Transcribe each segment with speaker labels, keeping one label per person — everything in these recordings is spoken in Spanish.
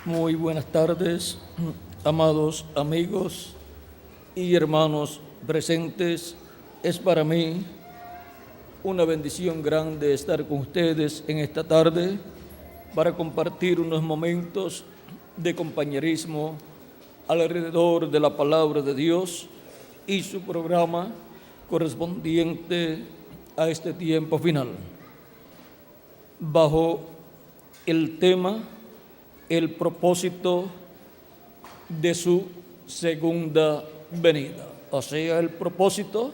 Speaker 1: Muy buenas tardes, amados amigos y hermanos presentes. Es para mí una bendición grande estar con ustedes en esta tarde para compartir unos momentos de compañerismo alrededor de la palabra de Dios y su programa correspondiente a este tiempo final, bajo el tema el propósito de su segunda venida, o sea, el propósito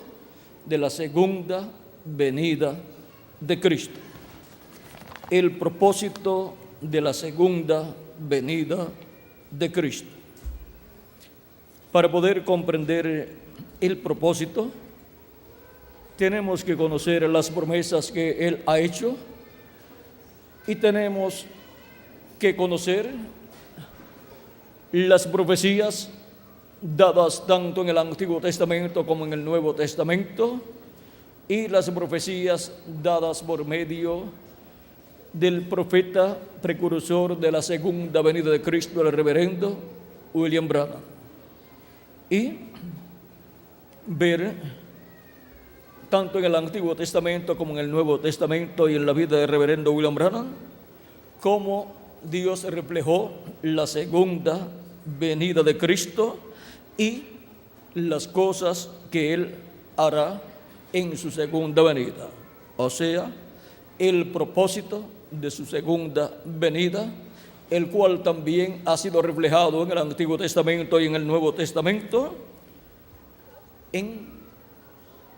Speaker 1: de la segunda venida de Cristo. El propósito de la segunda venida de Cristo. Para poder comprender el propósito, tenemos que conocer las promesas que Él ha hecho y tenemos que conocer las profecías dadas tanto en el Antiguo Testamento como en el Nuevo Testamento y las profecías dadas por medio del profeta precursor de la segunda venida de Cristo, el reverendo William Branham, y ver tanto en el Antiguo Testamento como en el Nuevo Testamento y en la vida del reverendo William Branham cómo Dios reflejó la segunda venida de Cristo y las cosas que Él hará en su segunda venida. O sea, el propósito de su segunda venida, el cual también ha sido reflejado en el Antiguo Testamento y en el Nuevo Testamento, en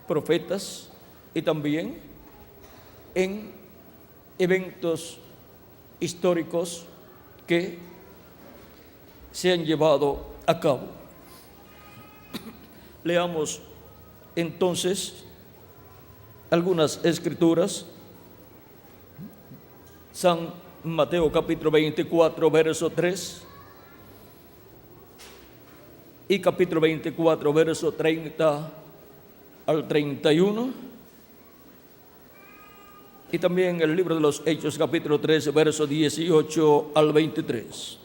Speaker 1: profetas y también en eventos históricos que se han llevado a cabo. Leamos entonces algunas escrituras. San Mateo capítulo 24, verso 3 y capítulo 24, verso 30 al 31. Y también el libro de los Hechos, capítulo 13, verso 18 al 23.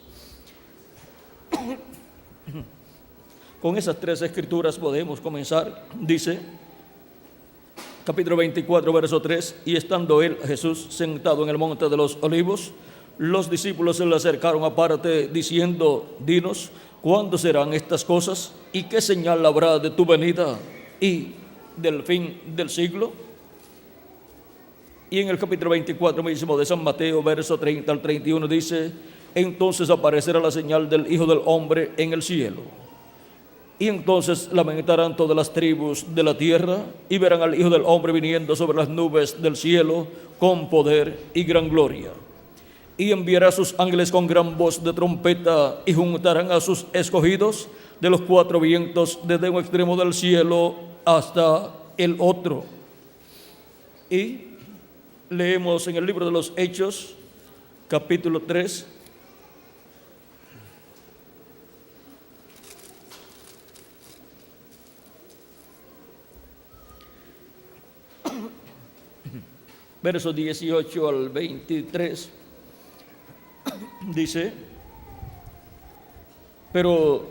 Speaker 1: Con esas tres escrituras podemos comenzar. Dice, capítulo 24, verso 3, y estando él, Jesús, sentado en el monte de los olivos, los discípulos se le acercaron aparte, diciendo, dinos, ¿cuándo serán estas cosas? ¿Y qué señal habrá de tu venida y del fin del siglo? Y en el capítulo 24 mismo de San Mateo, verso 30 al 31, dice, entonces aparecerá la señal del Hijo del Hombre en el cielo. Y entonces lamentarán todas las tribus de la tierra y verán al Hijo del Hombre viniendo sobre las nubes del cielo con poder y gran gloria. Y enviará a sus ángeles con gran voz de trompeta y juntarán a sus escogidos de los cuatro vientos desde un extremo del cielo hasta el otro. Y leemos en el libro de los Hechos, capítulo 3, versos 18 al 23, dice, pero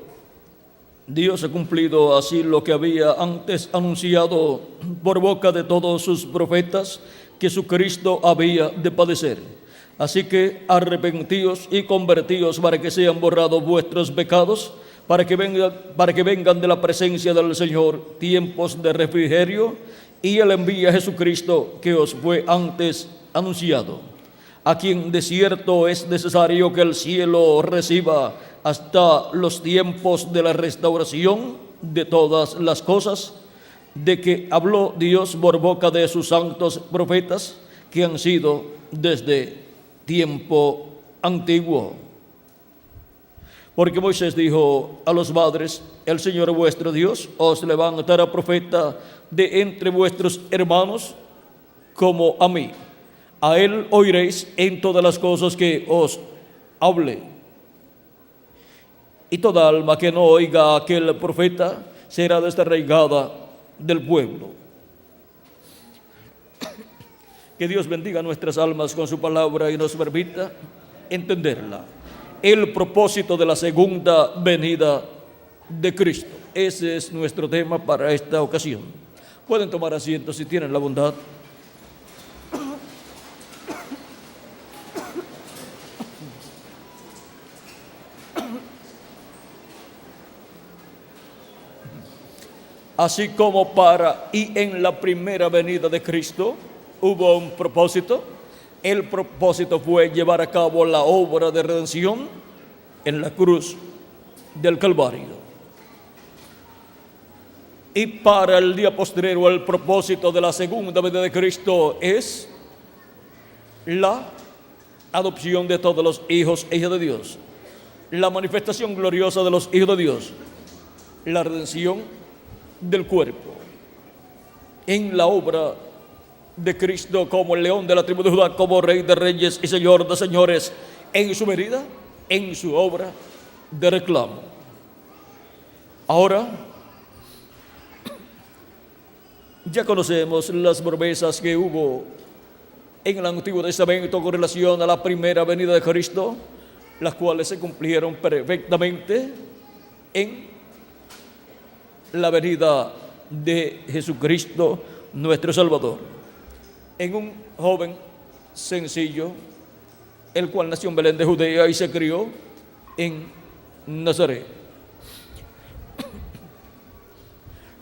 Speaker 1: Dios ha cumplido así lo que había antes anunciado por boca de todos sus profetas, que su Cristo había de padecer. Así que arrepentíos y convertíos para que sean borrados vuestros pecados, para que vengan de la presencia del Señor tiempos de refrigerio, y Él envía a Jesucristo que os fue antes anunciado, a quien de cierto es necesario que el cielo reciba hasta los tiempos de la restauración de todas las cosas, de que habló Dios por boca de sus santos profetas, que han sido desde tiempo antiguo. Porque Moisés dijo a los padres, el Señor vuestro Dios os levantará profeta de entre vuestros hermanos como a mí. A él oiréis en todas las cosas que os hable. Y toda alma que no oiga a aquel profeta será desarraigada del pueblo. Que Dios bendiga nuestras almas con su palabra y nos permita entenderla. el propósito de la segunda venida de Cristo. Ese es nuestro tema para esta ocasión. Pueden tomar asiento si tienen la bondad. Así como para y en la primera venida de Cristo hubo un propósito, el propósito fue llevar a cabo la obra de redención en la cruz del Calvario. Y para el día postrero, el propósito de la segunda venida de Cristo es la adopción de todos los hijos e hijas de Dios, la manifestación gloriosa de los hijos de Dios, la redención del cuerpo. En la obra de Cristo como el león de la tribu de Judá, como rey de reyes y señor de señores, en su venida, en su obra de reclamo. Ahora, ya conocemos las promesas que hubo en el Antiguo Testamento con relación a la primera venida de Cristo, las cuales se cumplieron perfectamente en la venida de Jesucristo, nuestro Salvador, en un joven sencillo, el cual nació en Belén de Judea y se crió en Nazaret.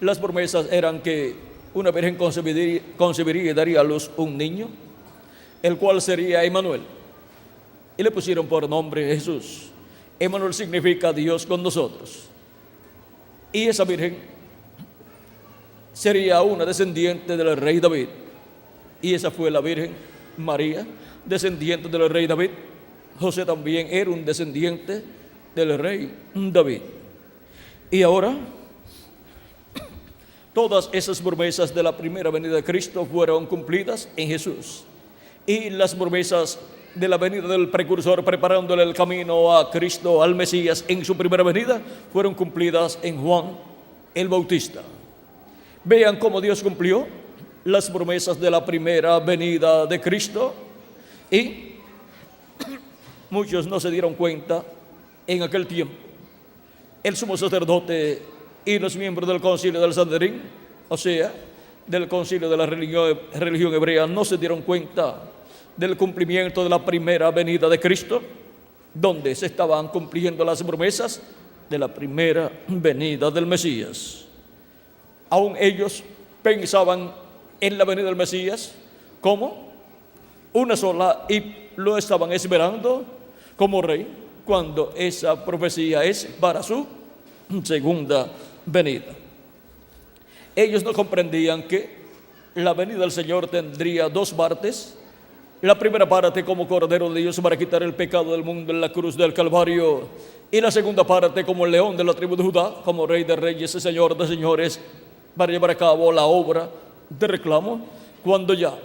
Speaker 1: Las promesas eran que una virgen concebiría y daría a luz un niño, el cual sería Emmanuel, y le pusieron por nombre Jesús. Emmanuel significa Dios con nosotros. Y esa virgen sería una descendiente del rey David. Y esa fue la Virgen María, descendiente del rey David. José también era un descendiente del rey David. Y ahora, todas esas promesas de la primera venida de Cristo fueron cumplidas en Jesús. Y las promesas de la venida del precursor, preparándole el camino a Cristo, al Mesías, en su primera venida, fueron cumplidas en Juan el Bautista. Vean cómo Dios cumplió las promesas de la primera venida de Cristo, y muchos no se dieron cuenta en aquel tiempo. El sumo sacerdote y los miembros del concilio del Sanedrín, o sea, del concilio de la religión hebrea, no se dieron cuenta del cumplimiento de la primera venida de Cristo, donde se estaban cumpliendo las promesas de la primera venida del Mesías. Aún ellos pensaban en la venida del Mesías como una sola y lo estaban esperando como rey, cuando esa profecía es para su segunda venida. Ellos no comprendían que la venida del Señor tendría dos partes. La primera parte como Cordero de Dios para quitar el pecado del mundo en la cruz del Calvario, y la segunda parte como el león de la tribu de Judá, como rey de reyes y señor de señores, para llevar a cabo la obra de reclamo, cuando ya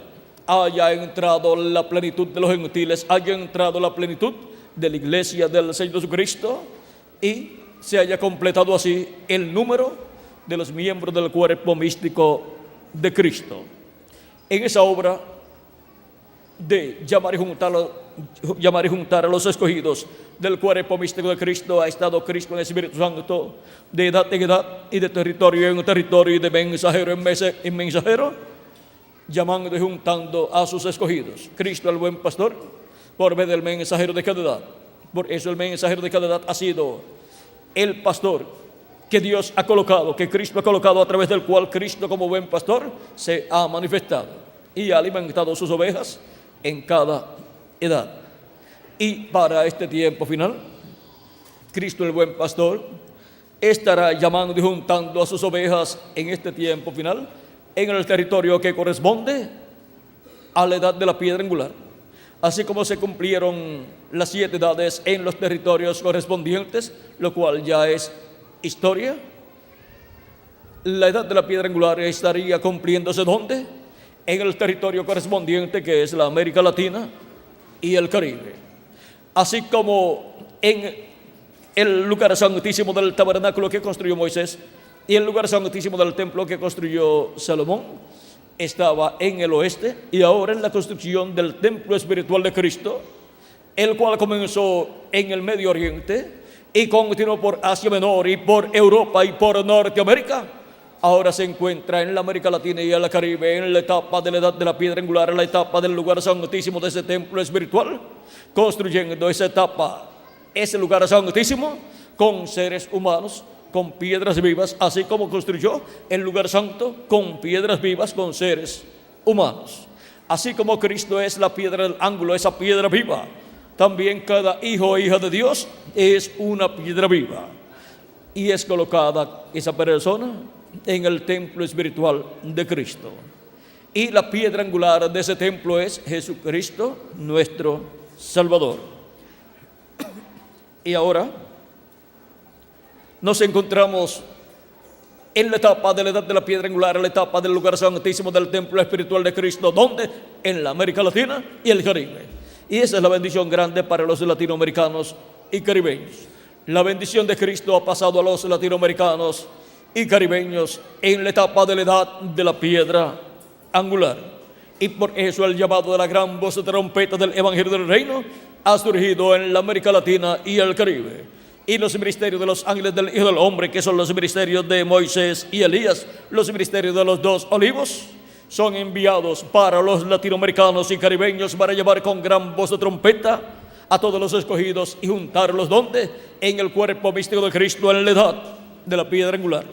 Speaker 1: haya entrado la plenitud de los gentiles, haya entrado la plenitud de la iglesia del Señor Jesucristo, y se haya completado así el número de los miembros del cuerpo místico de Cristo. En esa obra de llamar y juntar a los escogidos del cuerpo místico de Cristo, ha estado Cristo en el Espíritu Santo, de edad en edad y de territorio en territorio y de mensajero en mensajero, llamando y juntando a sus escogidos. Cristo, el buen pastor, por medio del mensajero de cada edad. Por eso el mensajero de cada edad ha sido el pastor que Dios ha colocado, que Cristo ha colocado, a través del cual Cristo, como buen pastor, se ha manifestado y ha alimentado sus ovejas en cada edad. Y para este tiempo final, Cristo, el buen pastor, estará llamando y juntando a sus ovejas en este tiempo final, en el territorio que corresponde a la edad de la piedra angular. Así como se cumplieron las 7 edades en los territorios correspondientes, lo cual ya es historia, la edad de la piedra angular estaría cumpliéndose ¿dónde? En el territorio correspondiente, que es la América Latina y el Caribe. Así como en el lugar santísimo del tabernáculo que construyó Moisés y el lugar santísimo del templo que construyó Salomón estaba en el oeste, y ahora en la construcción del templo espiritual de Cristo, el cual comenzó en el Medio Oriente y continuó por Asia Menor y por Europa y por Norteamérica. Ahora se encuentra en la América Latina y en el Caribe, en la etapa de la edad de la piedra angular, en la etapa del lugar santísimo de ese templo espiritual, construyendo esa etapa, ese lugar santísimo, con seres humanos, con piedras vivas, así como construyó el lugar santo con piedras vivas, con seres humanos. Así como Cristo es la piedra del ángulo, esa piedra viva, también cada hijo o hija de Dios es una piedra viva. Y es colocada esa persona en el templo espiritual de Cristo. Y la piedra angular de ese templo es Jesucristo, nuestro Salvador. Y ahora nos encontramos en la etapa de la edad de la piedra angular, en la etapa del lugar santísimo del templo espiritual de Cristo, donde en la América Latina y el Caribe. Y esa es la bendición grande para los latinoamericanos y caribeños. La bendición de Cristo ha pasado a los latinoamericanos y caribeños en la etapa de la edad de la piedra angular. Y por eso el llamado de la gran voz de trompeta del Evangelio del Reino ha surgido en la América Latina y el Caribe. Y los ministerios de los ángeles del Hijo del Hombre, que son los ministerios de Moisés y Elías, los ministerios de los dos olivos, son enviados para los latinoamericanos y caribeños para llevar con gran voz de trompeta a todos los escogidos y juntarlos, ¿dónde? En el cuerpo místico de Cristo, en la edad de la piedra angular.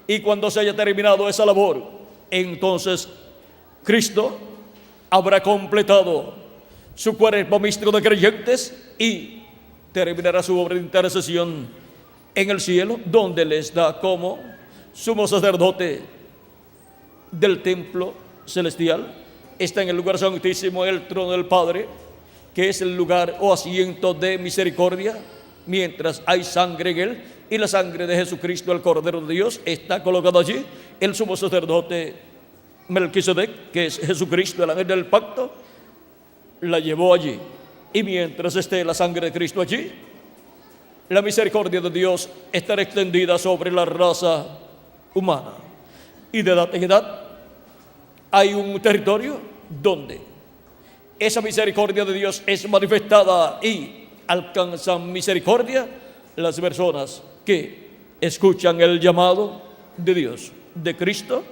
Speaker 1: Y cuando se haya terminado esa labor, entonces Cristo habrá completado su cuerpo místico de creyentes y terminará su obra de intercesión en el cielo, donde les da como sumo sacerdote del templo celestial. Está en el lugar santísimo, en el trono del Padre, que es el lugar o asiento de misericordia, mientras hay sangre en él, y la sangre de Jesucristo, el Cordero de Dios, está colocado allí. El sumo sacerdote Melquisedec, que es Jesucristo, el ángel del pacto, la llevó allí. Y mientras esté la sangre de Cristo allí, la misericordia de Dios estará extendida sobre la raza humana. Y de edad en edad hay un territorio donde esa misericordia de Dios es manifestada y alcanzan misericordia las personas que escuchan el llamado de Dios, de Cristo,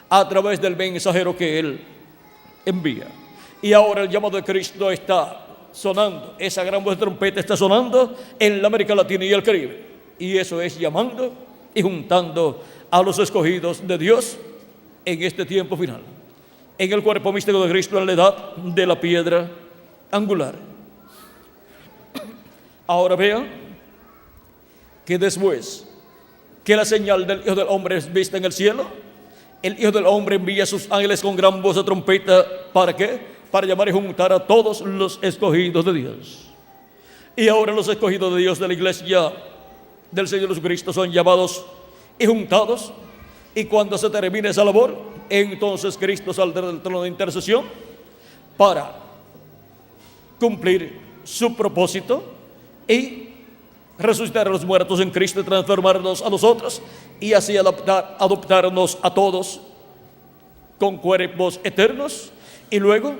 Speaker 1: a través del mensajero que Él envía. Y ahora el llamado de Cristo está sonando, esa gran voz de trompeta está sonando en la América Latina y el Caribe. Y eso es llamando y juntando a los escogidos de Dios en este tiempo final, en el cuerpo místico de Cristo, en la edad de la piedra angular. Ahora vean que después que la señal del Hijo del Hombre es vista en el cielo, el Hijo del Hombre envía a sus ángeles con gran voz de trompeta. ¿Para qué? Para llamar y juntar a todos los escogidos de Dios. Y ahora los escogidos de Dios de la iglesia del Señor Jesucristo son llamados y juntados. Y cuando se termine esa labor, entonces Cristo saldrá del trono de intercesión para cumplir su propósito y resucitar a los muertos en Cristo y transformarnos a nosotros y así adoptarnos a todos con cuerpos eternos. Y luego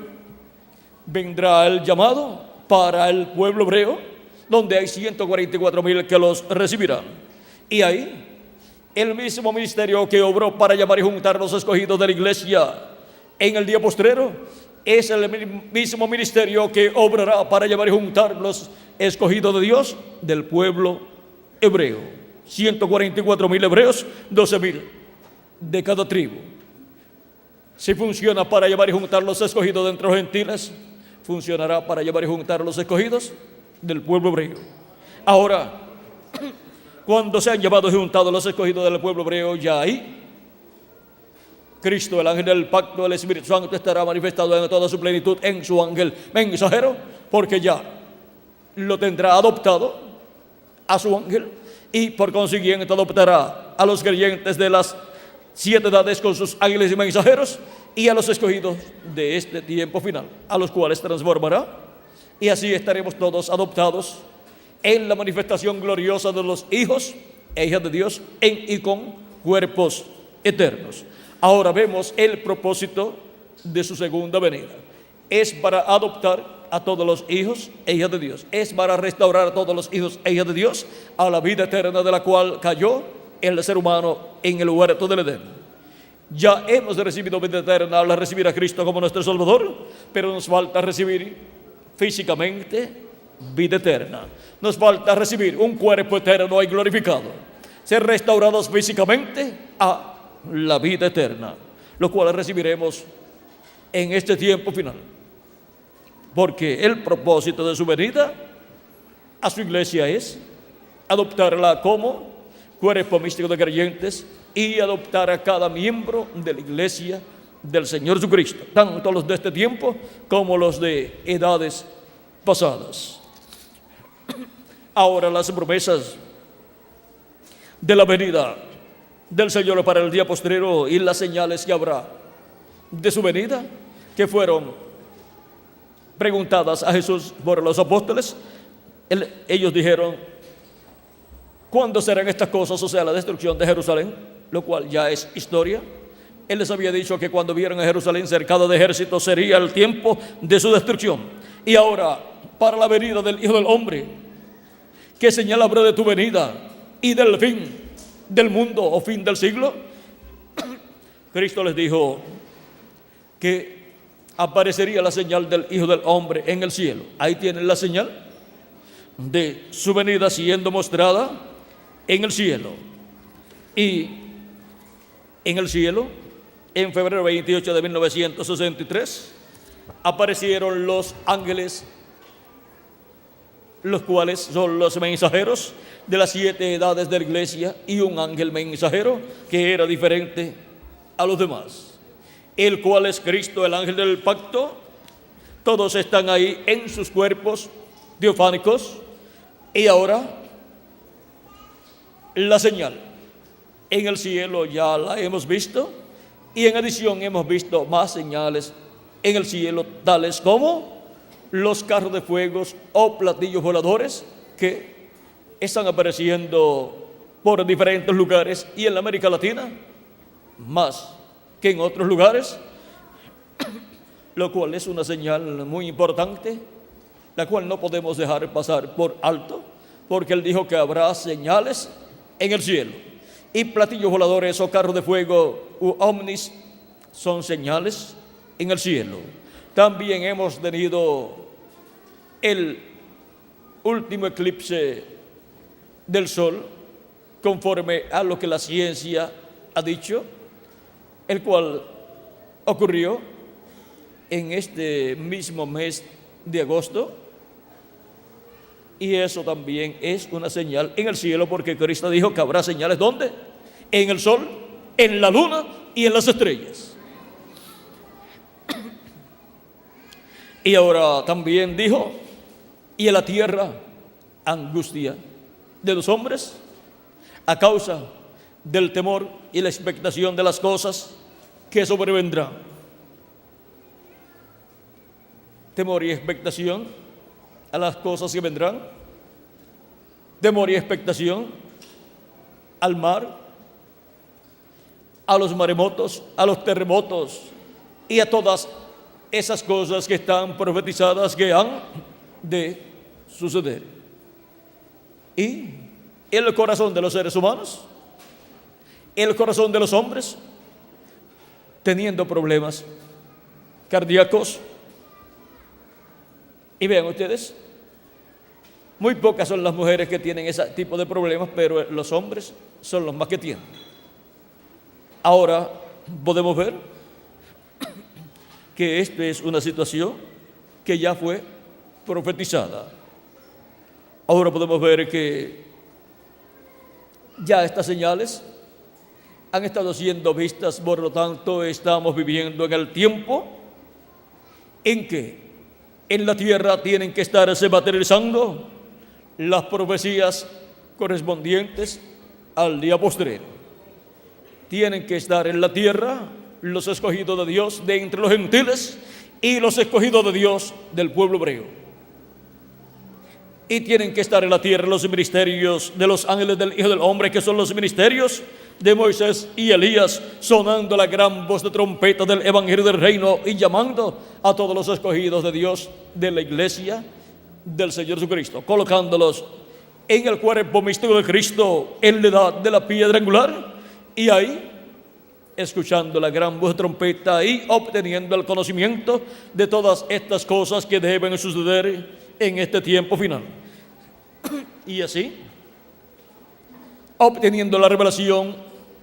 Speaker 1: vendrá el llamado para el pueblo hebreo, donde hay 144,000 que los recibirán. Y ahí el mismo ministerio que obró para llamar y juntar a los escogidos de la iglesia en el día postrero es el mismo ministerio que obrará para llamar y juntar los escogidos de Dios del pueblo hebreo. 144,000 hebreos, 12,000 de cada tribu. Si funciona para llamar y juntar los escogidos de entre los gentiles, funcionará para llamar y juntar los escogidos del pueblo hebreo. Ahora, cuando se han llevado y juntado los escogidos del pueblo hebreo, ya ahí Cristo, el ángel del pacto, el Espíritu Santo, estará manifestado en toda su plenitud en su ángel mensajero, porque ya lo tendrá adoptado a su ángel y por consiguiente adoptará a los creyentes de las 7 edades con sus ángeles y mensajeros y a los escogidos de este tiempo final, a los cuales transformará, y así estaremos todos adoptados en la manifestación gloriosa de los hijos e hijas de Dios en y con cuerpos eternos. Ahora vemos el propósito de su segunda venida. Es para adoptar a todos los hijos e hijas de Dios. Es para restaurar a todos los hijos e hijas de Dios a la vida eterna de la cual cayó el ser humano en el huerto del Edén. Ya hemos recibido vida eterna al recibir a Cristo como nuestro Salvador, pero nos falta recibir físicamente vida eterna. Nos falta recibir un cuerpo eterno y glorificado, ser restaurados físicamente a la vida eterna, lo cual recibiremos en este tiempo final. Porque el propósito de su venida a su iglesia es adoptarla como cuerpo místico de creyentes y adoptar a cada miembro de la iglesia del Señor Jesucristo, tanto los de este tiempo como los de edades pasadas. Ahora, las promesas de la venida del Señor para el día postrero y las señales que habrá de su venida, que fueron preguntadas a Jesús por los apóstoles. Ellos dijeron: ¿cuándo serán estas cosas? O sea, la destrucción de Jerusalén, lo cual ya es historia. Él les había dicho que cuando vieran a Jerusalén cercada de ejércitos sería el tiempo de su destrucción. Y ahora, para la venida del Hijo del Hombre, ¿qué señal habrá de tu venida y del fin del mundo o fin del siglo? Cristo les dijo que aparecería la señal del Hijo del Hombre en el cielo. Ahí tienen la señal de su venida siendo mostrada en el cielo. Y en el cielo, en febrero 28 de 1963, aparecieron los ángeles, los cuales son los mensajeros de las 7 edades de la iglesia, y un ángel mensajero que era diferente a los demás, el cual es Cristo, el ángel del pacto. Todos están ahí en sus cuerpos teofánicos. Y ahora la señal en el cielo ya la hemos visto, y en adición hemos visto más señales en el cielo, tales como los carros de fuego o platillos voladores que están apareciendo por diferentes lugares, y en la América Latina más que en otros lugares, lo cual es una señal muy importante, la cual no podemos dejar pasar por alto, porque Él dijo que habrá señales en el cielo. Y platillos voladores o carros de fuego u ovnis son señales en el cielo. También hemos tenido el último eclipse del sol, conforme a lo que la ciencia ha dicho, el cual ocurrió en este mismo mes de agosto. Y eso también es una señal en el cielo, porque Cristo dijo que habrá señales, ¿dónde? En el sol, en la luna y en las estrellas. Y ahora también dijo: y en la tierra angustia de los hombres a causa del temor y la expectación de las cosas que sobrevendrán. Temor y expectación a las cosas que vendrán. Temor y expectación al mar, a los maremotos, a los terremotos y a todas esas cosas que están profetizadas que han de suceder. Y el corazón de los seres humanos, el corazón de los hombres, teniendo problemas cardíacos. Y vean ustedes, muy pocas son las mujeres que tienen ese tipo de problemas, pero los hombres son los más que tienen. Ahora podemos ver que esta es una situación que ya fue profetizada. Ahora podemos ver que ya estas señales han estado siendo vistas, por lo tanto estamos viviendo en el tiempo en que en la tierra tienen que estarse materializando las profecías correspondientes al día postrero. Tienen que estar en la tierra los escogidos de Dios de entre los gentiles y los escogidos de Dios del pueblo hebreo. Y tienen que estar en la tierra los ministerios de los ángeles del Hijo del Hombre, que son los ministerios de Moisés y Elías, sonando la gran voz de trompeta del Evangelio del Reino y llamando a todos los escogidos de Dios, de la iglesia del Señor Jesucristo, colocándolos en el cuerpo místico de Cristo, en la edad de la piedra angular, y ahí, escuchando la gran voz de trompeta y obteniendo el conocimiento de todas estas cosas que deben suceder en este tiempo final. Y así, obteniendo la revelación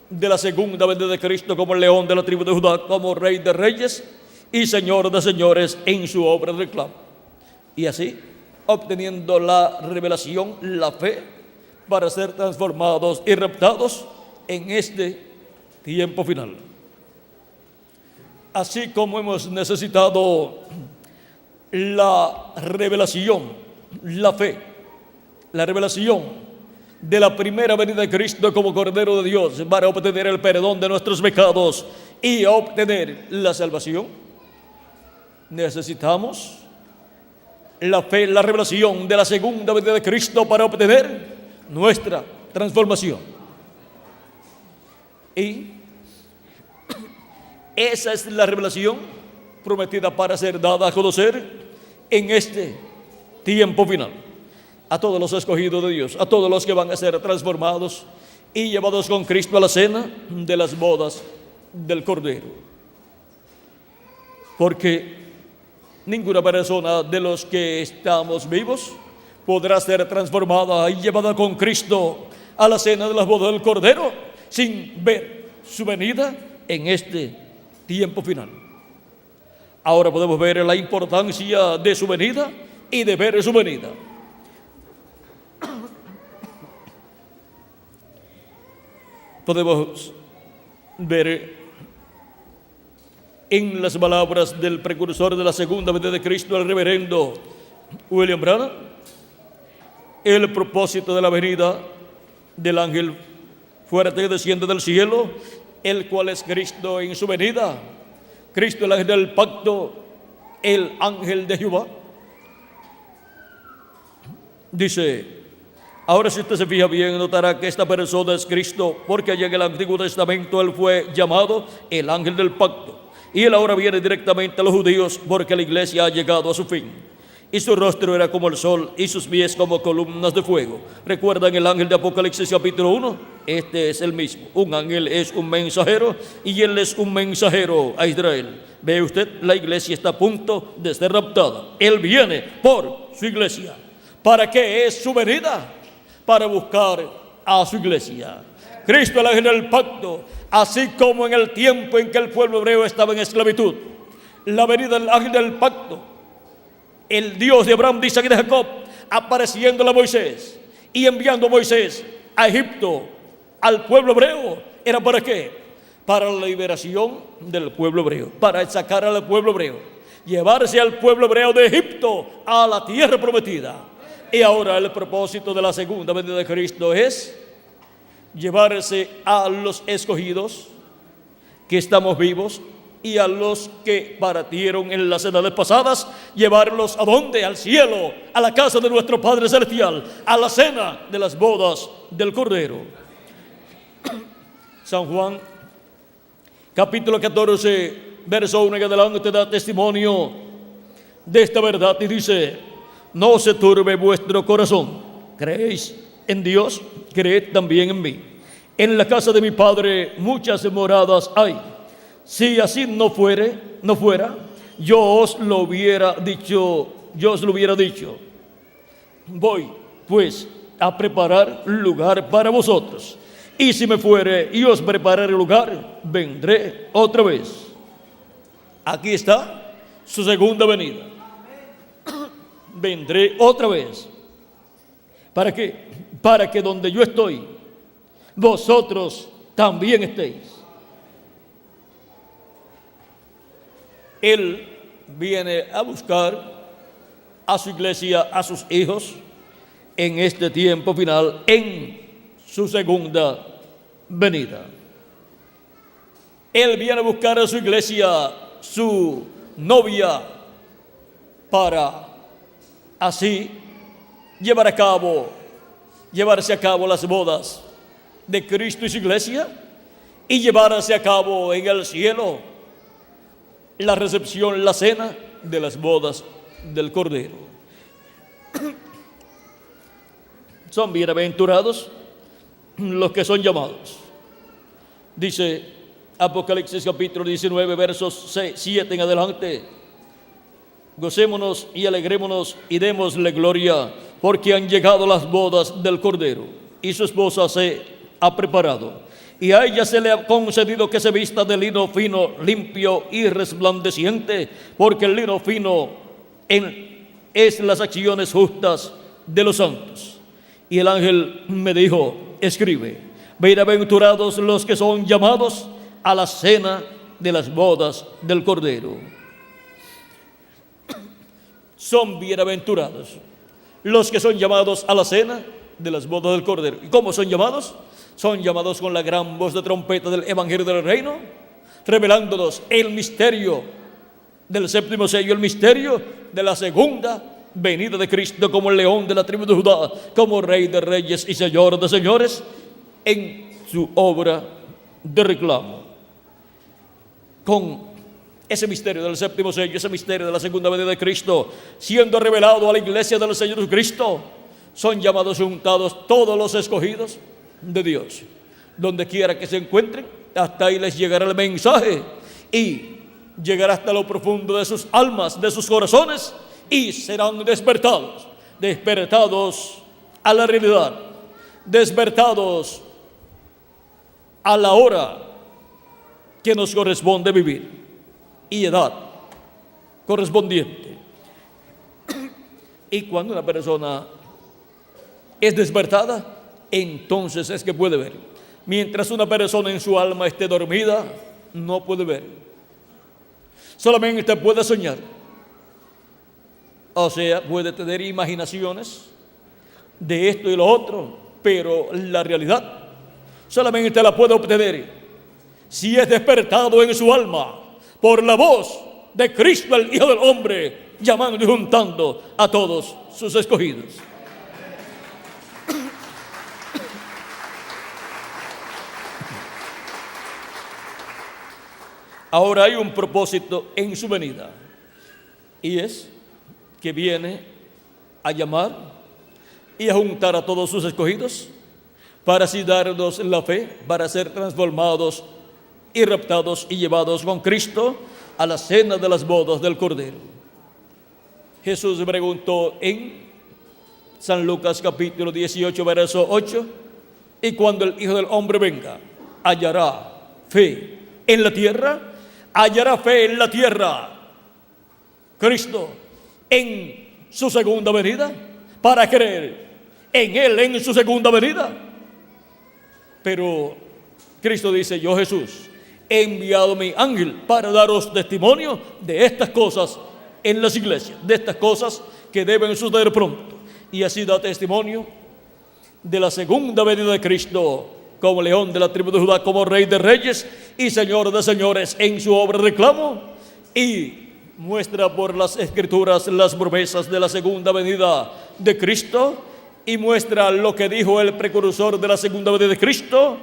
Speaker 1: de la segunda venida de Cristo como el león de la tribu de Judá, como Rey de reyes y Señor de señores en su obra de reclamo. Y así, obteniendo la revelación, la fe, para ser transformados y raptados en este tiempo final. Así como hemos necesitado la revelación, la fe, la revelación de la primera venida de Cristo como Cordero de Dios para obtener el perdón de nuestros pecados y obtener la salvación, necesitamos la fe, la revelación de la segunda venida de Cristo para obtener nuestra transformación. Y esa es la revelación prometida para ser dada a conocer en este tiempo final a todos los escogidos de Dios, a todos los que van a ser transformados y llevados con Cristo a la cena de las bodas del Cordero. Porque ninguna persona de los que estamos vivos podrá ser transformada y llevada con Cristo a la cena de las bodas del Cordero sin ver su venida en este tiempo final. Ahora podemos ver la importancia de su venida y de ver su venida. Podemos ver en las palabras del precursor de la segunda venida de Cristo, el reverendo William Branham, el propósito de la venida del ángel fuerte que desciende del cielo, el cual es Cristo en su venida. Cristo, el ángel del pacto, el ángel de Jehová. Dice, ahora si usted se fija bien, notará que esta persona es Cristo, porque allá en el Antiguo Testamento él fue llamado el ángel del pacto. Y él ahora viene directamente a los judíos porque la iglesia ha llegado a su fin. Y su rostro era como el sol y sus pies como columnas de fuego. ¿Recuerdan el ángel de Apocalipsis capítulo 1? Este es el mismo. Un ángel es un mensajero y él es un mensajero a Israel. Ve usted, la iglesia está a punto de ser raptada. Él viene por su iglesia. ¿Para qué es su venida? Para buscar a su iglesia. Cristo, el ángel del pacto, así como en el tiempo en que el pueblo hebreo estaba en esclavitud, la venida del ángel del pacto, el Dios de Abraham, de Isaac y de Jacob, apareciéndole a Moisés y enviando a Moisés a Egipto, al pueblo hebreo, ¿era para qué? Para la liberación del pueblo hebreo, para sacar al pueblo hebreo, llevarse al pueblo hebreo de Egipto a la tierra prometida. Y ahora el propósito de la segunda venida de Cristo es llevarse a los escogidos que estamos vivos y a los que partieron en las edades pasadas, llevarlos ¿a dónde? Al cielo, a la casa de nuestro Padre Celestial, a la cena de las bodas del Cordero. San Juan, capítulo 14, verso 1 en adelante, da testimonio de esta verdad y dice: no se turbe vuestro corazón, creéis en Dios, creed también en mí. En la casa de mi Padre muchas moradas hay. Si así no fuera, yo os lo hubiera dicho. Voy, pues, a preparar lugar para vosotros. Y si me fuere y os prepararé lugar, vendré otra vez. Aquí está su segunda venida. Vendré otra vez. ¿Para qué? Para que donde yo estoy, vosotros también estéis. Él viene a buscar a su iglesia, a sus hijos, en este tiempo final, en su segunda venida. Él viene a buscar a su iglesia, su novia, para así llevarse a cabo las bodas de Cristo y su iglesia y llevarse a cabo en el cielo la recepción, la cena de las bodas del Cordero. Son bienaventurados los que son llamados. Dice Apocalipsis capítulo 19, versos 7 en adelante: gocémonos y alegrémonos y démosle gloria, porque han llegado las bodas del Cordero, y su esposa se ha preparado, y a ella se le ha concedido que se vista de lino fino, limpio y resplandeciente, porque el lino fino es las acciones justas de los santos. Y el ángel me dijo: escribe, bienaventurados los que son llamados a la cena de las bodas del Cordero. Son bienaventurados los que son llamados a la cena de las bodas del Cordero. ¿Y cómo son llamados? Son llamados con la gran voz de trompeta del Evangelio del Reino, revelándonos el misterio del séptimo sello, el misterio de la segunda venida de Cristo como el león de la tribu de Judá, como Rey de reyes y Señor de señores, en su obra de reclamo. Con ese misterio del séptimo sello, ese misterio de la segunda venida de Cristo, siendo revelado a la iglesia del Señor Jesucristo, son llamados y untados todos los escogidos de Dios. Donde quiera que se encuentren, hasta ahí les llegará el mensaje y llegará hasta lo profundo de sus almas, de sus corazones, y serán despertados a la realidad, despertados a la hora que nos corresponde vivir y edad correspondiente. Y cuando una persona es despertada, entonces es que puede ver. Mientras una persona en su alma esté dormida, no puede ver. Solamente puede soñar. O sea, puede tener imaginaciones de esto y lo otro, pero la realidad solamente la puede obtener si es despertado en su alma por la voz de Cristo, el Hijo del Hombre, llamando y juntando a todos sus escogidos. Ahora hay un propósito en su venida, y es que viene a llamar y a juntar a todos sus escogidos para así darnos la fe, para ser transformados y raptados y llevados con Cristo a la cena de las bodas del Cordero. Jesús preguntó en San Lucas capítulo 18, verso 8: y cuando el Hijo del Hombre venga, ¿hallará fe en la tierra? ¿Hallará fe en la tierra Cristo en su segunda venida, para creer en Él en su segunda venida? Pero Cristo dice: yo, Jesús, he enviado mi ángel para daros testimonio de estas cosas en las iglesias, de estas cosas que deben suceder pronto. Y así da testimonio de la segunda venida de Cristo como león de la tribu de Judá, como Rey de reyes y Señor de señores en su obra de reclamo, y muestra por las Escrituras las promesas de la segunda venida de Cristo, y muestra lo que dijo el precursor de la segunda venida de Cristo,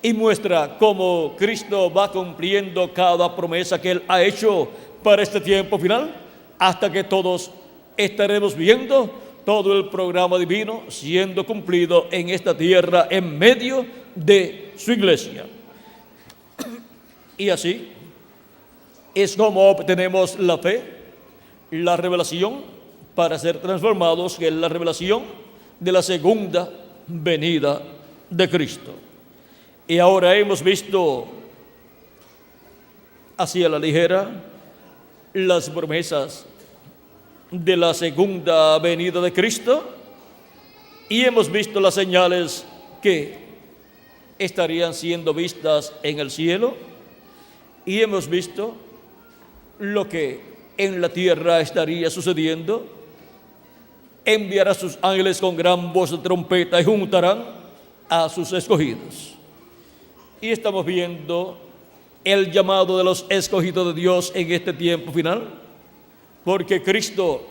Speaker 1: y muestra cómo Cristo va cumpliendo cada promesa que Él ha hecho para este tiempo final, hasta que todos estaremos viendo todo el programa divino siendo cumplido en esta tierra en medio de su iglesia. Y así es como obtenemos la fe, la revelación para ser transformados, que es la revelación de la segunda venida de Cristo. Y ahora hemos visto así a la ligera las promesas de la segunda venida de Cristo, y hemos visto las señales que estarían siendo vistas en el cielo, y hemos visto lo que en la tierra estaría sucediendo. Enviará a sus ángeles con gran voz de trompeta y juntarán a sus escogidos. Y estamos viendo el llamado de los escogidos de Dios en este tiempo final, porque Cristo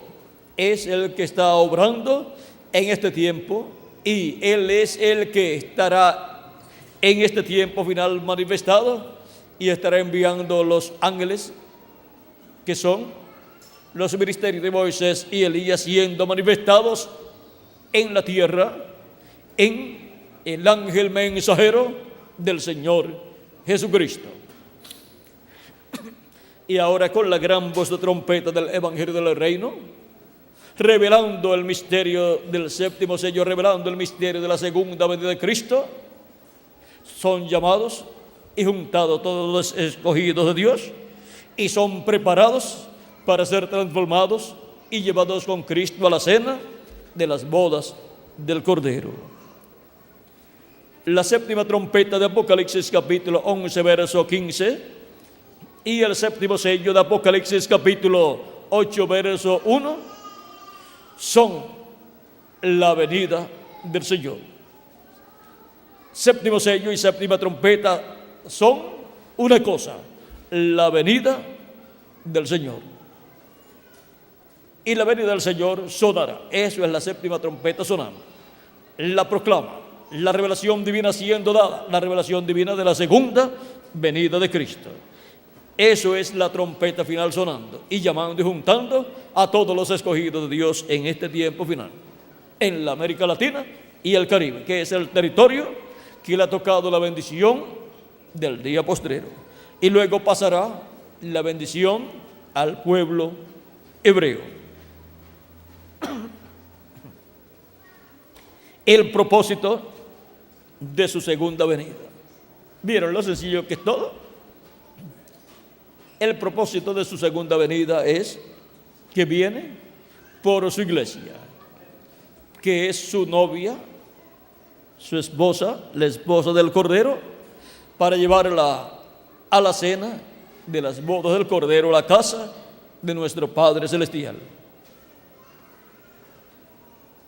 Speaker 1: es el que está obrando en este tiempo, y Él es el que estará en este tiempo final manifestado, y estará enviando los ángeles, que son los ministerios de Moisés y Elías, siendo manifestados en la tierra, en el ángel mensajero del Señor Jesucristo. Y ahora, con la gran voz de trompeta del Evangelio del Reino, revelando el misterio del séptimo sello, revelando el misterio de la segunda venida de Cristo, son llamados y juntados todos los escogidos de Dios, y son preparados para ser transformados y llevados con Cristo a la cena de las bodas del Cordero. La séptima trompeta de Apocalipsis capítulo 11, verso 15, y el séptimo sello de Apocalipsis capítulo 8, verso 1, son la venida del Señor. Séptimo sello y séptima trompeta son una cosa: la venida del Señor. Y la venida del Señor sonará. Eso es la séptima trompeta sonando. La proclama, la revelación divina siendo dada, la revelación divina de la segunda venida de Cristo. Eso es la trompeta final sonando y llamando y juntando a todos los escogidos de Dios en este tiempo final, en la América Latina y el Caribe, que es el territorio que le ha tocado la bendición del día postrero. Y luego pasará la bendición al pueblo hebreo. El propósito de su segunda venida. ¿Vieron lo sencillo que es todo? El propósito de su segunda venida es que viene por su iglesia, que es su novia, su esposa, la esposa del Cordero, para llevarla a la cena de las bodas del Cordero, la casa de nuestro Padre Celestial.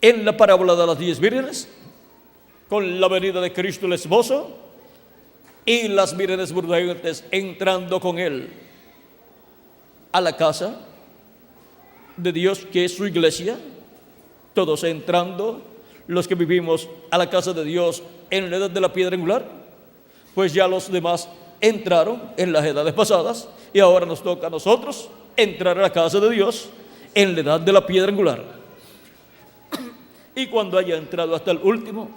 Speaker 1: En la parábola de las 10 vírgenes, con la venida de Cristo el esposo y las vírgenes prudentes entrando con él a la casa de Dios, que es su iglesia, todos entrando, los que vivimos a la casa de Dios en la edad de la piedra angular, pues ya los demás entraron en las edades pasadas, y ahora nos toca a nosotros entrar a la casa de Dios en la edad de la piedra angular. Y cuando haya entrado hasta el último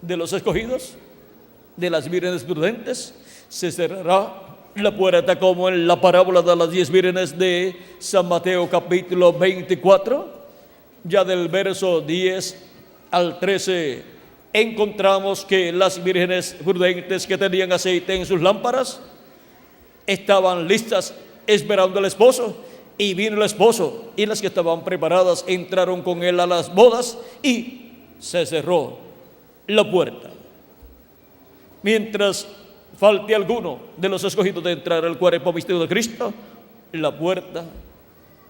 Speaker 1: de los escogidos, de las vírgenes prudentes, se cerrará la puerta, como en la parábola de las 10 vírgenes de San Mateo capítulo 24, ya del verso 10 al 13, encontramos que las vírgenes prudentes que tenían aceite en sus lámparas estaban listas esperando al esposo, y vino el esposo, y las que estaban preparadas entraron con él a las bodas, y se cerró la puerta. Mientras falte alguno de los escogidos de entrar al cuerpo misterio de Cristo, la puerta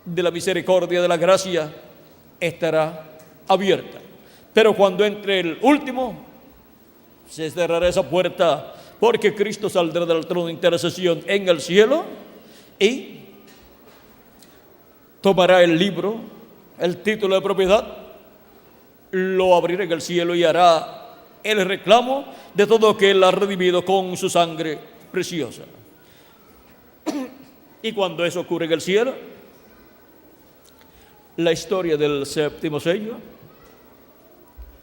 Speaker 1: de la misericordia, de la gracia, estará abierta. Pero cuando entre el último, se cerrará esa puerta, porque Cristo saldrá del trono de intercesión en el cielo y tomará el libro, el título de propiedad, lo abrirá en el cielo y hará el reclamo de todo lo que él ha redimido con su sangre preciosa. Y cuando eso ocurre en el cielo, la historia del séptimo sello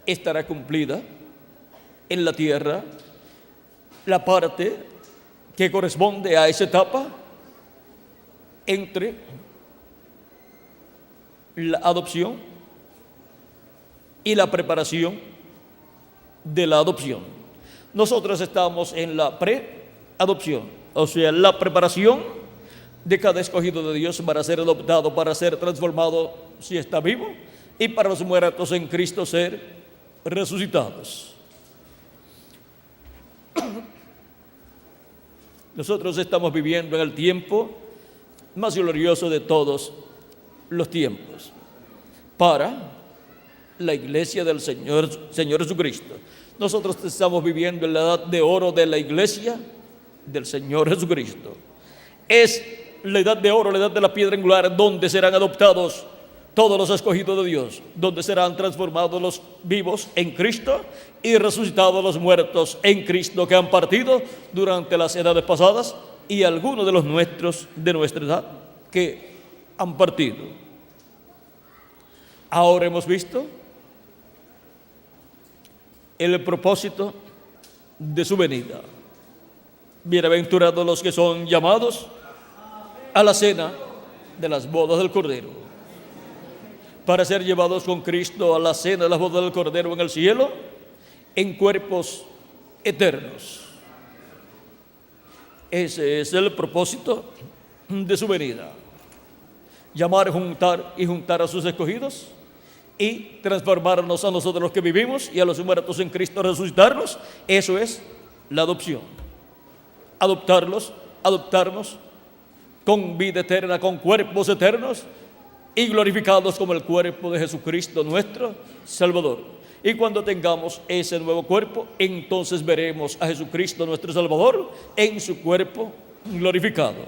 Speaker 1: estará cumplida en la tierra, la parte que corresponde a esa etapa entre la adopción y la preparación de la adopción. Nosotros estamos en la pre-adopción, o sea, la preparación de cada escogido de Dios para ser adoptado, para ser transformado si está vivo, y para los muertos en Cristo ser resucitados. Nosotros estamos viviendo en el tiempo más glorioso de todos los tiempos para la iglesia del Señor Jesucristo. Nosotros estamos viviendo en la edad de oro de la iglesia del Señor Jesucristo. Es la edad de oro, la edad de la piedra angular, donde serán adoptados todos los escogidos de Dios, donde serán transformados los vivos en Cristo y resucitados los muertos en Cristo que han partido durante las edades pasadas y algunos de los nuestros de nuestra edad que han partido. Ahora hemos visto el propósito de su venida. Bienaventurados los que son llamados a la cena de las bodas del Cordero, para ser llevados con Cristo a la cena de las bodas del Cordero en el cielo, en cuerpos eternos. Ese es el propósito de su venida. Llamar, juntar a sus escogidos y transformarnos a nosotros los que vivimos y a los muertos en Cristo resucitarlos. Eso es la adopción. Adoptarnos con vida eterna, con cuerpos eternos y glorificados como el cuerpo de Jesucristo nuestro Salvador. Y cuando tengamos ese nuevo cuerpo, entonces veremos a Jesucristo nuestro Salvador en su cuerpo glorificado.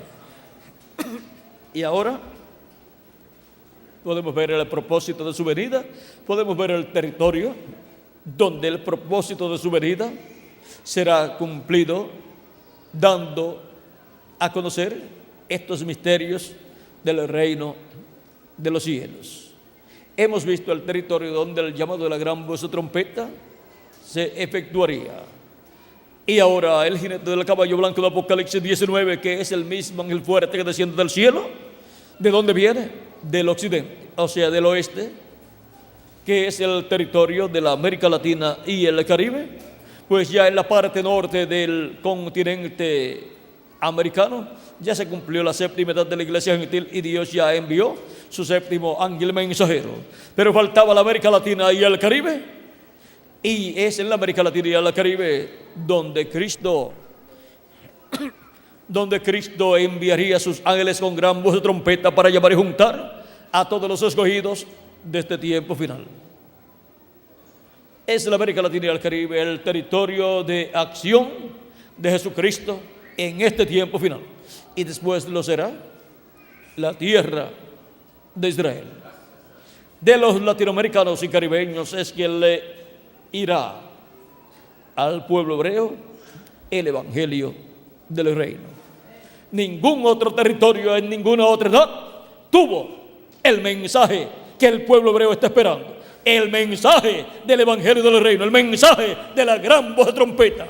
Speaker 1: Y ahora podemos ver el propósito de su venida, podemos ver el territorio donde el propósito de su venida será cumplido, dando a conocer estos misterios del reino de los cielos. Hemos visto el territorio donde el llamado de la gran voz de trompeta se efectuaría. Y ahora el jinete del caballo blanco de Apocalipsis 19, que es el mismo ángel fuerte que desciende del cielo, ¿de dónde viene? Del occidente, o sea, del oeste, que es el territorio de la América Latina y el Caribe. Pues ya en la parte norte del continente americano ya se cumplió la séptima edad de la iglesia gentil y Dios ya envió su séptimo ángel mensajero. Pero faltaba la América Latina y el Caribe, y es en la América Latina y el Caribe donde Cristo enviaría sus ángeles con gran voz de trompeta para llamar y juntar a todos los escogidos de este tiempo final. Es la América Latina y el Caribe el territorio de acción de Jesucristo en este tiempo final, y después lo será la tierra de Israel. De los latinoamericanos y caribeños es quien le irá al pueblo hebreo el evangelio del reino. Ningún otro territorio en ninguna otra edad tuvo el mensaje que el pueblo hebreo está esperando, el mensaje del evangelio del reino, el mensaje de la gran voz de trompeta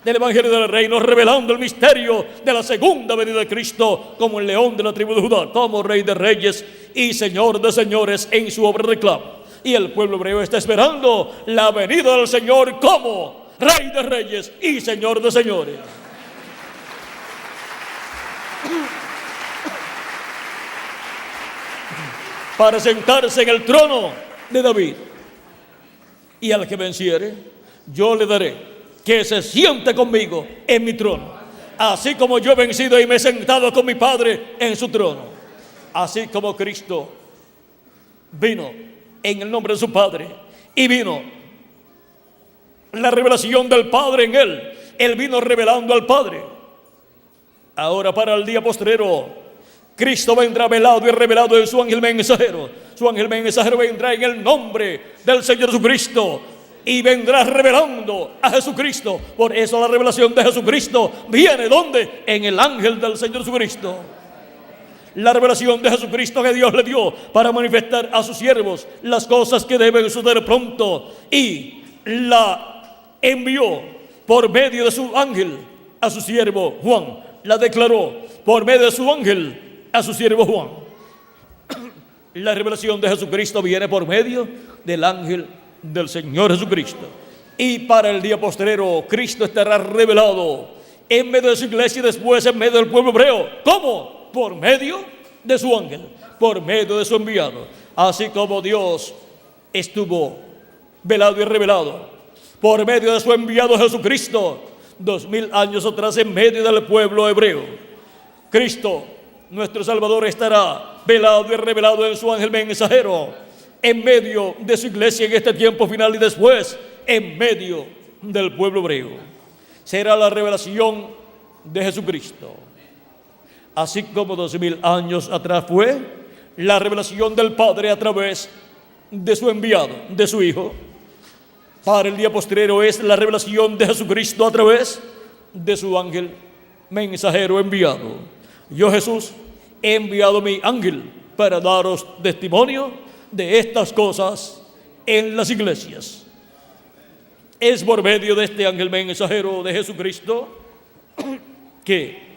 Speaker 1: del evangelio del reino, revelando el misterio de la segunda venida de Cristo como el león de la tribu de Judá, como rey de reyes y señor de señores en su obra de reclamo. Y el pueblo hebreo está esperando la venida del Señor como rey de reyes y señor de señores. Para sentarse en el trono de David. Y al que venciere, yo le daré que se siente conmigo en mi trono, así como yo he vencido y me he sentado con mi Padre en su trono. Así como Cristo vino en el nombre de su Padre y vino la revelación del Padre en él vino revelando al Padre. Ahora para el día postrero, Cristo vendrá velado y revelado en su ángel mensajero. Su ángel mensajero vendrá en el nombre del Señor Jesucristo y vendrá revelando a Jesucristo. Por eso la revelación de Jesucristo viene ¿dónde? En el ángel del Señor Jesucristo. La revelación de Jesucristo que Dios le dio para manifestar a sus siervos las cosas que deben suceder pronto, y la envió por medio de su ángel a su siervo Juan. La declaró por medio de su ángel a su siervo Juan. La revelación de Jesucristo viene por medio del ángel del Señor Jesucristo. Y para el día postrero, Cristo estará revelado en medio de su iglesia y después en medio del pueblo hebreo. ¿Cómo? Por medio de su ángel, por medio de su enviado. Así como Dios estuvo velado y revelado por medio de su enviado Jesucristo 2000 años atrás en medio del pueblo hebreo, Cristo, nuestro Salvador, estará velado y revelado en su ángel mensajero en medio de su iglesia en este tiempo final y después en medio del pueblo hebreo. Será la revelación de Jesucristo. Así como 2000 años atrás fue la revelación del Padre a través de su enviado, de su Hijo. Para el día postrero es la revelación de Jesucristo a través de su ángel mensajero enviado. Yo, Jesús, he enviado mi ángel para daros testimonio de estas cosas en las iglesias. Es por medio de este ángel mensajero de Jesucristo que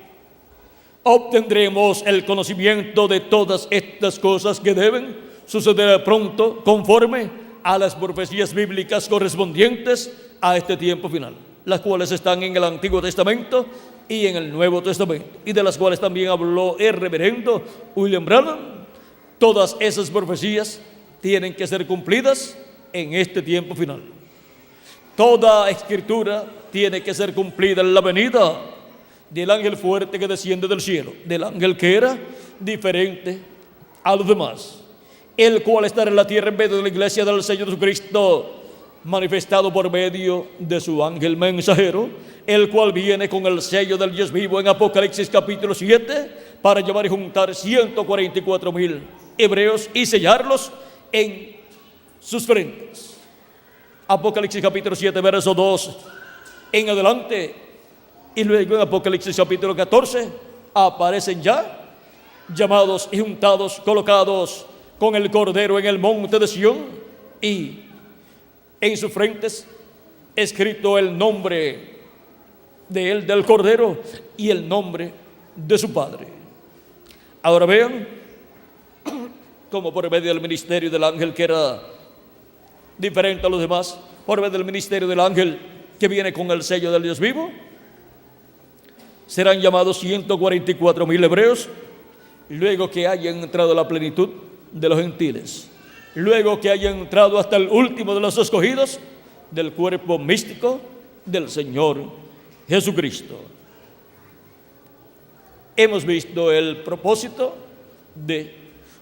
Speaker 1: obtendremos el conocimiento de todas estas cosas que deben suceder pronto conforme a las profecías bíblicas correspondientes a este tiempo final, las cuales están en el Antiguo Testamento y en el Nuevo Testamento, y de las cuales también habló el reverendo William Branham. Todas esas profecías tienen que ser cumplidas en este tiempo final. Toda escritura tiene que ser cumplida en la venida del ángel fuerte que desciende del cielo, del ángel que era diferente a los demás, el cual estará en la tierra en medio de la iglesia del Señor Jesucristo, manifestado por medio de su ángel mensajero, el cual viene con el sello del Dios vivo en Apocalipsis capítulo 7 para llevar y juntar 144,000 hebreos y sellarlos en sus frentes. Apocalipsis capítulo 7 verso 2 en adelante, y luego en Apocalipsis capítulo 14 aparecen ya llamados y juntados, colocados con el Cordero en el monte de Sión, y en sus frentes escrito el nombre de él, del Cordero, y el nombre de su Padre. Ahora vean cómo por medio del ministerio del ángel que era diferente a los demás, por medio del ministerio del ángel que viene con el sello del Dios vivo, serán llamados 144,000 hebreos, luego que hayan entrado a la plenitud de los gentiles, luego que hayan entrado hasta el último de los escogidos del cuerpo místico del Señor Jesucristo. Hemos visto el propósito de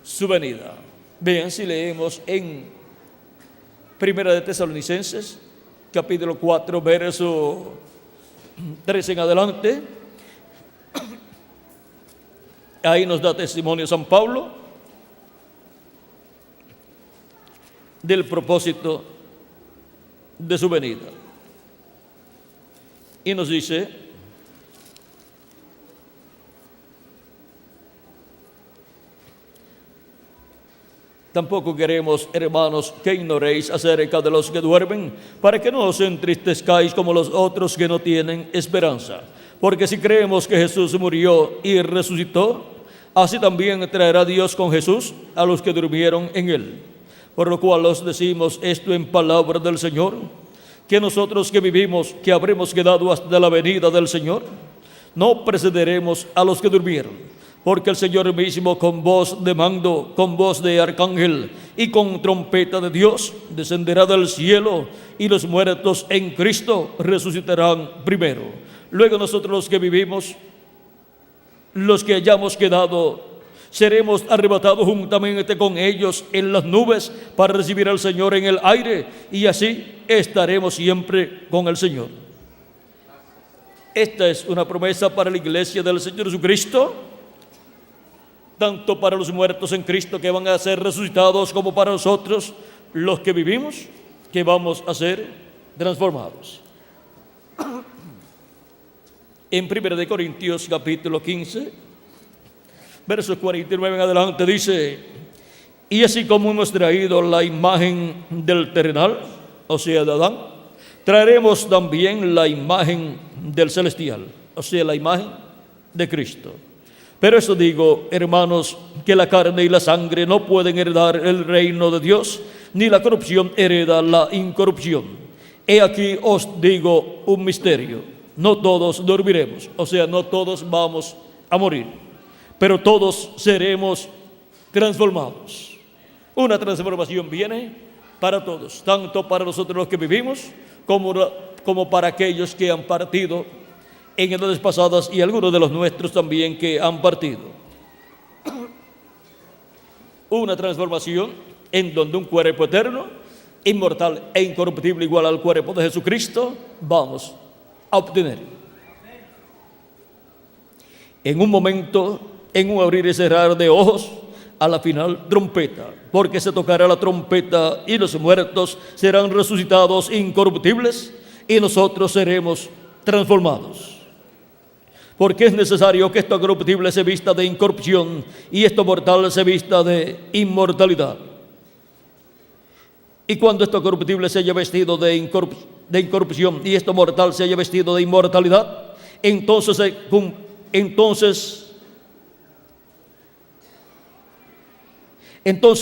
Speaker 1: su venida. Vean si leemos en Primera de Tesalonicenses, capítulo 4, verso 3 en adelante. Ahí nos da testimonio San Pablo del propósito de su venida. Y nos dice: tampoco queremos, hermanos, que ignoréis acerca de los que duermen, para que no os entristezcáis como los otros que no tienen esperanza. Porque si creemos que Jesús murió y resucitó, así también traerá Dios con Jesús a los que durmieron en él. Por lo cual os decimos esto en palabra del Señor, que nosotros que vivimos, que habremos quedado hasta la venida del Señor, no precederemos a los que durmieron. Porque el Señor mismo, con voz de mando, con voz de arcángel y con trompeta de Dios, descenderá del cielo, y los muertos en Cristo resucitarán primero. Luego nosotros los que vivimos, los que hayamos quedado, seremos arrebatados juntamente con ellos en las nubes para recibir al Señor en el aire, y así estaremos siempre con el Señor. Esta es una promesa para la iglesia del Señor Jesucristo, tanto para los muertos en Cristo que van a ser resucitados, como para nosotros los que vivimos, que vamos a ser transformados. En 1 Corintios capítulo 15, versos 49 en adelante dice: y así como hemos traído la imagen del terrenal, o sea de Adán, traeremos también la imagen del celestial, o sea la imagen de Cristo. Pero eso digo, hermanos, que la carne y la sangre no pueden heredar el reino de Dios, ni la corrupción hereda la incorrupción. He aquí os digo un misterio: no todos dormiremos, o sea, no todos vamos a morir, pero todos seremos transformados. Una transformación viene para todos, tanto para nosotros los que vivimos, como para aquellos que han partido en edades pasadas, y algunos de los nuestros también que han partido. Una transformación en donde un cuerpo eterno, inmortal e incorruptible, igual al cuerpo de Jesucristo, vamos a obtener. En un momento, en un abrir y cerrar de ojos, a la final trompeta, porque se tocará la trompeta y los muertos serán resucitados incorruptibles y nosotros seremos transformados. Porque es necesario que esto corruptible se vista de incorrupción y esto mortal se vista de inmortalidad. Y cuando esto corruptible se haya vestido de incorrupción y esto mortal se haya vestido de inmortalidad, entonces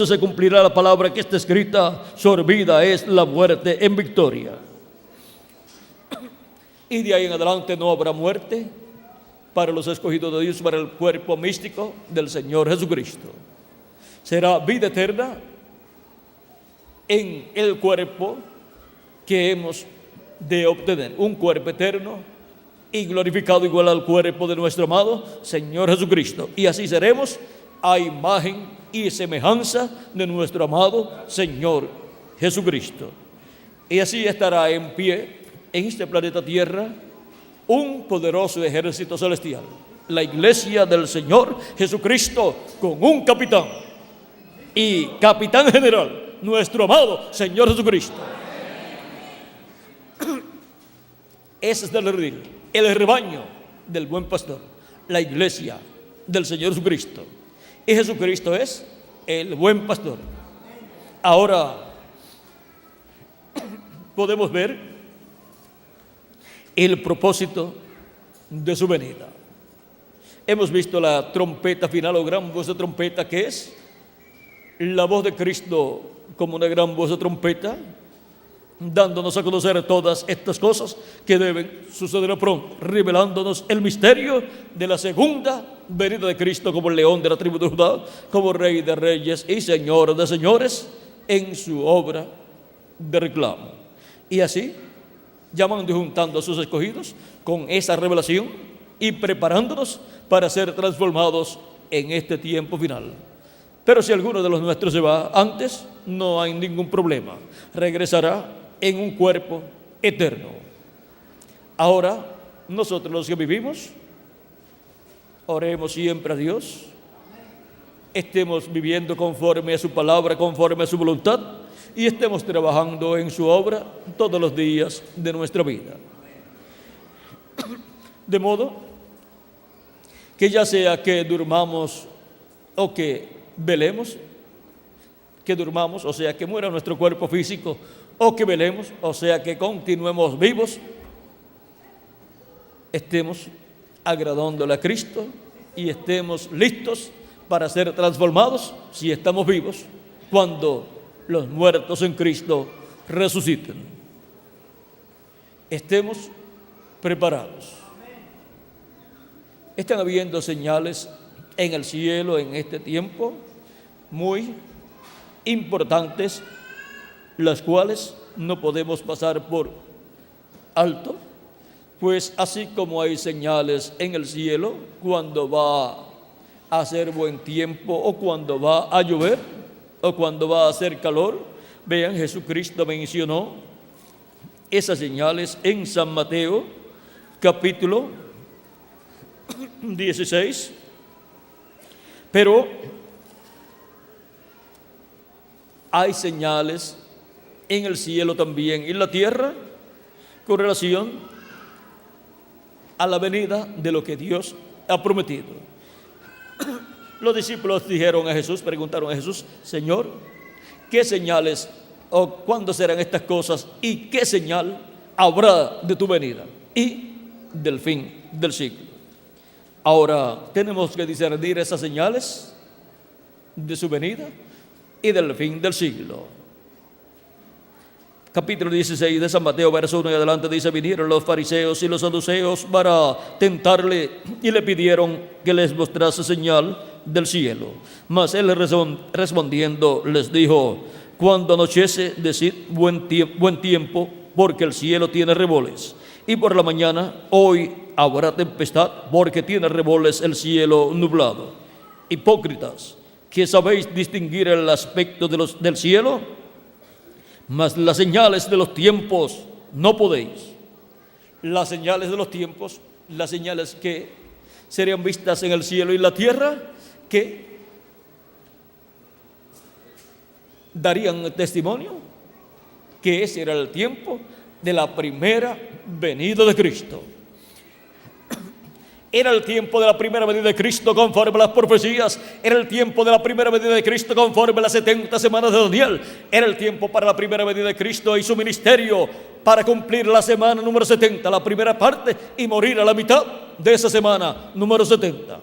Speaker 1: se cumplirá la palabra que está escrita: sorbida es la muerte en victoria. Y de ahí en adelante no habrá muerte para los escogidos de Dios, para el cuerpo místico del Señor Jesucristo. Será vida eterna en el cuerpo que hemos de obtener, un cuerpo eterno y glorificado igual al cuerpo de nuestro amado Señor Jesucristo. Y así seremos a imagen y semejanza de nuestro amado Señor Jesucristo. Y así estará en pie en este planeta Tierra un poderoso ejército celestial, la iglesia del Señor Jesucristo, con un capitán y capitán general, nuestro amado Señor Jesucristo. Ese es el rebaño del buen pastor, la iglesia del Señor Jesucristo. Y Jesucristo es el buen pastor. Ahora podemos ver el propósito de su venida. Hemos visto la trompeta final o gran voz de trompeta, que es la voz de Cristo como una gran voz de trompeta, dándonos a conocer todas estas cosas que deben suceder pronto, revelándonos el misterio de la segunda venida de Cristo como el león de la tribu de Judá, como Rey de reyes y Señor de señores, en su obra de reclamo. Y así, llamando y juntando a sus escogidos con esa revelación y preparándonos para ser transformados en este tiempo final. Pero si alguno de los nuestros se va antes, no hay ningún problema. Regresará en un cuerpo eterno. Ahora, nosotros los que vivimos, oremos siempre a Dios, estemos viviendo conforme a su palabra, conforme a su voluntad, y estemos trabajando en su obra todos los días de nuestra vida. De modo que ya sea que durmamos o que velemos, que durmamos, o sea que muera nuestro cuerpo físico, o que velemos, o sea que continuemos vivos, estemos agradándole a Cristo y estemos listos para ser transformados, si estamos vivos, cuando los muertos en Cristo resuciten. Estemos preparados. Están habiendo señales en el cielo en este tiempo muy importantes, las cuales no podemos pasar por alto, pues así como hay señales en el cielo cuando va a hacer buen tiempo o cuando va a llover o cuando va a hacer calor, vean, Jesucristo mencionó esas señales en San Mateo capítulo 16, pero hay señales en el cielo también y en la tierra con relación a la venida de lo que Dios ha prometido. Los discípulos dijeron a Jesús, preguntaron a Jesús: Señor, ¿qué señales o cuándo serán estas cosas y qué señal habrá de tu venida y del fin del siglo? Ahora tenemos que discernir esas señales de su venida y del fin del siglo. Capítulo 16 de San Mateo, verso 1 y adelante, dice: vinieron los fariseos y los saduceos para tentarle y le pidieron que les mostrase señal del cielo. Mas él respondiendo les dijo: cuando anochece, decid buen tiempo, porque el cielo tiene revoles. Y por la mañana, hoy habrá tempestad, porque tiene revoles el cielo nublado. Hipócritas, que sabéis distinguir el aspecto del cielo, mas las señales de los tiempos no podéis. Las señales de los tiempos, las señales que serían vistas en el cielo y la tierra, que darían testimonio que ese era el tiempo de la primera venida de Cristo. Era el tiempo de la primera venida de Cristo conforme a las profecías. Era el tiempo de la primera venida de Cristo conforme a las 70 semanas de Daniel. Era el tiempo para la primera venida de Cristo y su ministerio para cumplir la semana número 70, la primera parte, y morir a la mitad de esa semana número 70.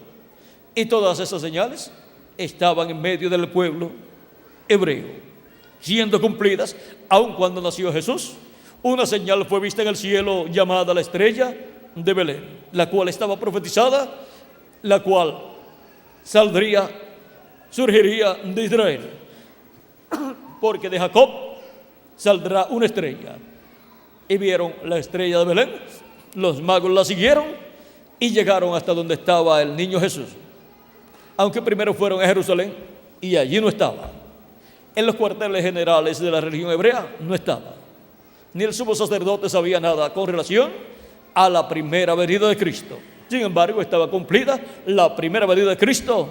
Speaker 1: Y todas esas señales estaban en medio del pueblo hebreo, siendo cumplidas aun cuando nació Jesús. Una señal fue vista en el cielo llamada la estrella de Belén, la cual estaba profetizada, la cual surgiría de Israel, porque de Jacob saldrá una estrella. Y vieron la estrella de Belén, los magos la siguieron y llegaron hasta donde estaba el niño Jesús, aunque primero fueron a Jerusalén y allí no estaba. En los cuarteles generales de la religión hebrea no estaba, ni el sumo sacerdote sabía nada con relación a la primera venida de Cristo. Sin embargo, estaba cumplida la primera venida de Cristo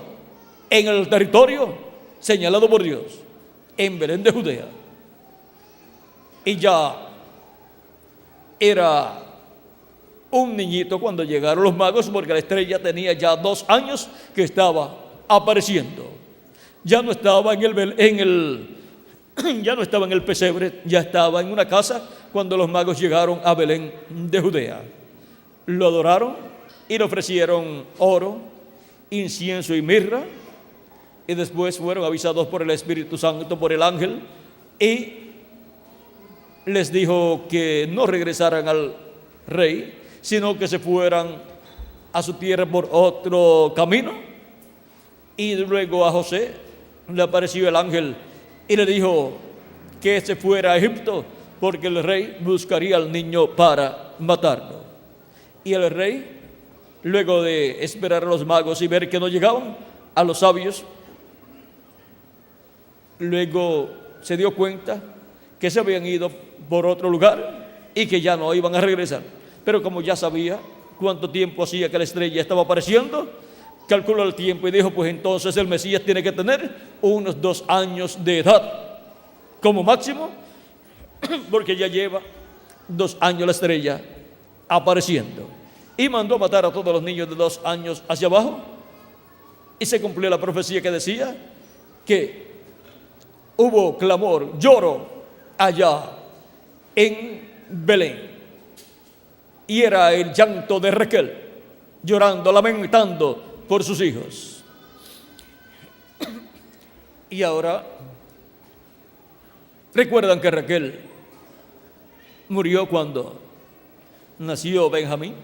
Speaker 1: en el territorio señalado por Dios, en Belén de Judea. Y ya era un niñito cuando llegaron los magos, porque la estrella tenía ya 2 años que estaba apareciendo. Ya no estaba ya no estaba en el pesebre, ya estaba en una casa cuando los magos llegaron a Belén de Judea. Lo adoraron y le ofrecieron oro, incienso y mirra, y después fueron avisados por el Espíritu Santo, por el ángel, y les dijo que no regresaran al rey, sino que se fueran a su tierra por otro camino. Y luego a José le apareció el ángel y le dijo que se fuera a Egipto, porque el rey buscaría al niño para matarlo. Y el rey, luego de esperar a los magos y ver que no llegaban, a los sabios, luego se dio cuenta que se habían ido por otro lugar y que ya no iban a regresar. Pero como ya sabía cuánto tiempo hacía que la estrella estaba apareciendo, calculó el tiempo y dijo: pues entonces el Mesías tiene que tener unos 2 años de edad como máximo, porque ya lleva 2 años la estrella apareciendo. Y mandó matar a todos los niños de 2 años hacia abajo, y se cumplió la profecía que decía que hubo clamor, lloro allá en Belén, y era el llanto de Raquel, llorando, lamentando por sus hijos. Y ahora recuerdan que Raquel murió cuando nació Benjamín.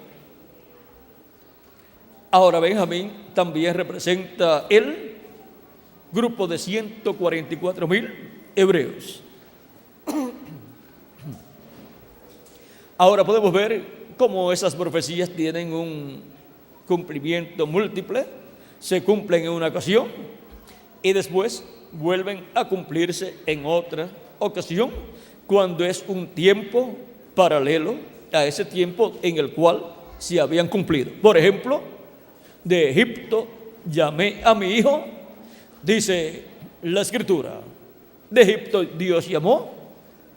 Speaker 1: Ahora Benjamín también representa el grupo de 144,000 hebreos. Ahora podemos ver cómo esas profecías tienen un cumplimiento múltiple, se cumplen en una ocasión y después vuelven a cumplirse en otra ocasión, cuando es un tiempo paralelo a ese tiempo en el cual se habían cumplido. Por ejemplo, de Egipto llamé a mi hijo, dice la Escritura. De Egipto Dios llamó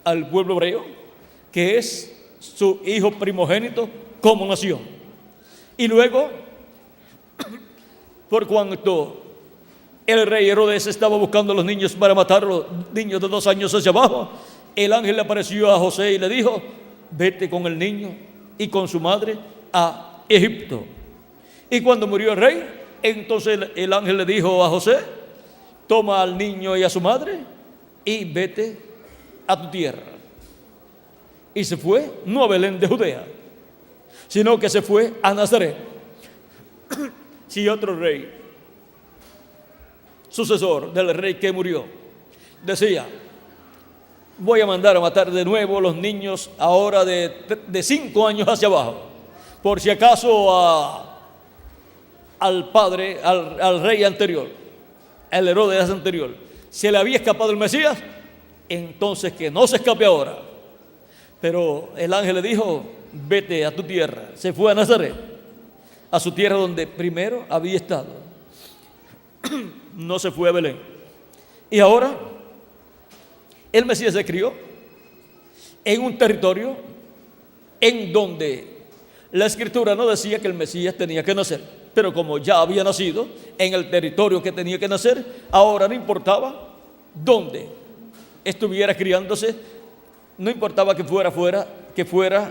Speaker 1: al pueblo hebreo, que es su hijo primogénito como nación. Y luego, por cuanto el rey Herodes estaba buscando a los niños para matarlos, niños de 2 años hacia abajo, el ángel le apareció a José y le dijo: vete con el niño y con su madre a Egipto. Y cuando murió el rey, entonces el ángel le dijo a José: toma al niño y a su madre y vete a tu tierra. Y se fue no a Belén de Judea, sino que se fue a Nazaret. Si otro rey, sucesor del rey que murió, decía: voy a mandar a matar de nuevo los niños ahora de 5 años hacia abajo, por si acaso al padre, al rey anterior, al Herodes anterior, se le había escapado el Mesías, entonces que no se escape ahora. Pero el ángel le dijo: vete a tu tierra. Se fue a Nazaret, a su tierra donde primero había estado. No se fue a Belén. Y ahora el Mesías se crió en un territorio en donde la Escritura no decía que el Mesías tenía que nacer, pero como ya había nacido en el territorio que tenía que nacer, ahora no importaba dónde estuviera criándose, no importaba que fuera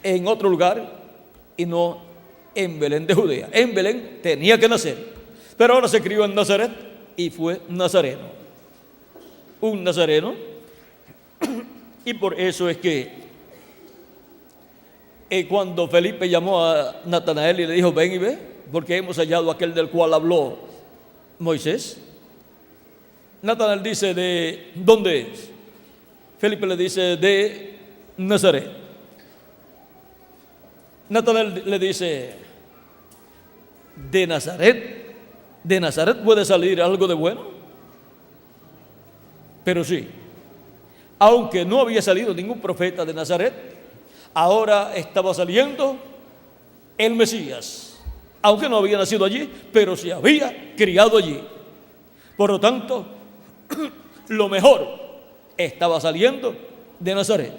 Speaker 1: en otro lugar y no en Belén de Judea. En Belén tenía que nacer, pero ahora se crió en Nazaret y fue nazareno, un nazareno. Y por eso es que cuando Felipe llamó a Natanael y le dijo: ven y ve, porque hemos hallado aquel del cual habló Moisés. Natanael dice: ¿de dónde es? Felipe le dice: de Nazaret. Natanael le dice: ¿de Nazaret? ¿De Nazaret puede salir algo de bueno? Pero sí, aunque no había salido ningún profeta de Nazaret, ahora estaba saliendo el Mesías, aunque no había nacido allí, pero se había criado allí. Por lo tanto, lo mejor estaba saliendo de Nazaret.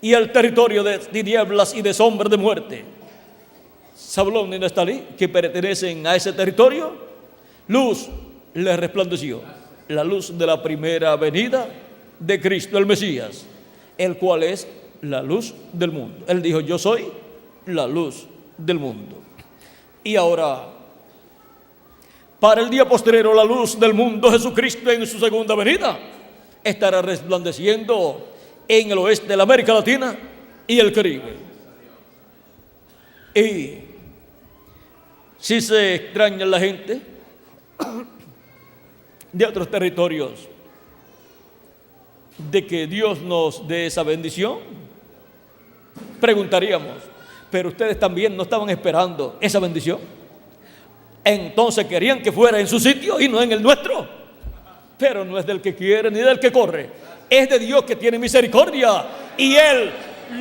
Speaker 1: Y el territorio de tinieblas y de sombra de muerte, Zabulón y Neftalí, que pertenecen a ese territorio, luz les resplandeció, la luz de la primera venida de Cristo el Mesías, el cual es la luz del mundo. Él dijo: yo soy la luz del mundo. Y ahora, para el día postrero, la luz del mundo, Jesucristo, en su segunda venida, estará resplandeciendo en el oeste de la América Latina y el Caribe. Y si se extraña la gente de otros territorios de que Dios nos dé esa bendición, preguntaríamos: pero ustedes también no estaban esperando esa bendición. Entonces querían que fuera en su sitio y no en el nuestro. Pero no es del que quiere ni del que corre, es de Dios, que tiene misericordia, y Él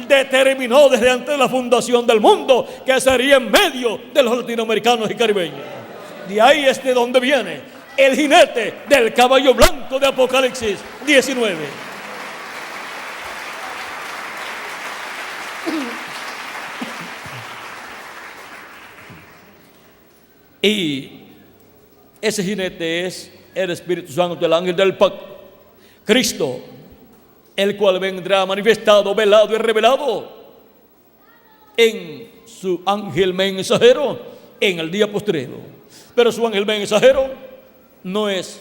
Speaker 1: determinó desde antes de la fundación del mundo que sería en medio de los latinoamericanos y caribeños. De ahí es de donde viene el jinete del caballo blanco de Apocalipsis 19. Y ese jinete es el Espíritu Santo, el ángel del pacto, Cristo, el cual vendrá manifestado, velado y revelado en su ángel mensajero en el día postrero. Pero su ángel mensajero no es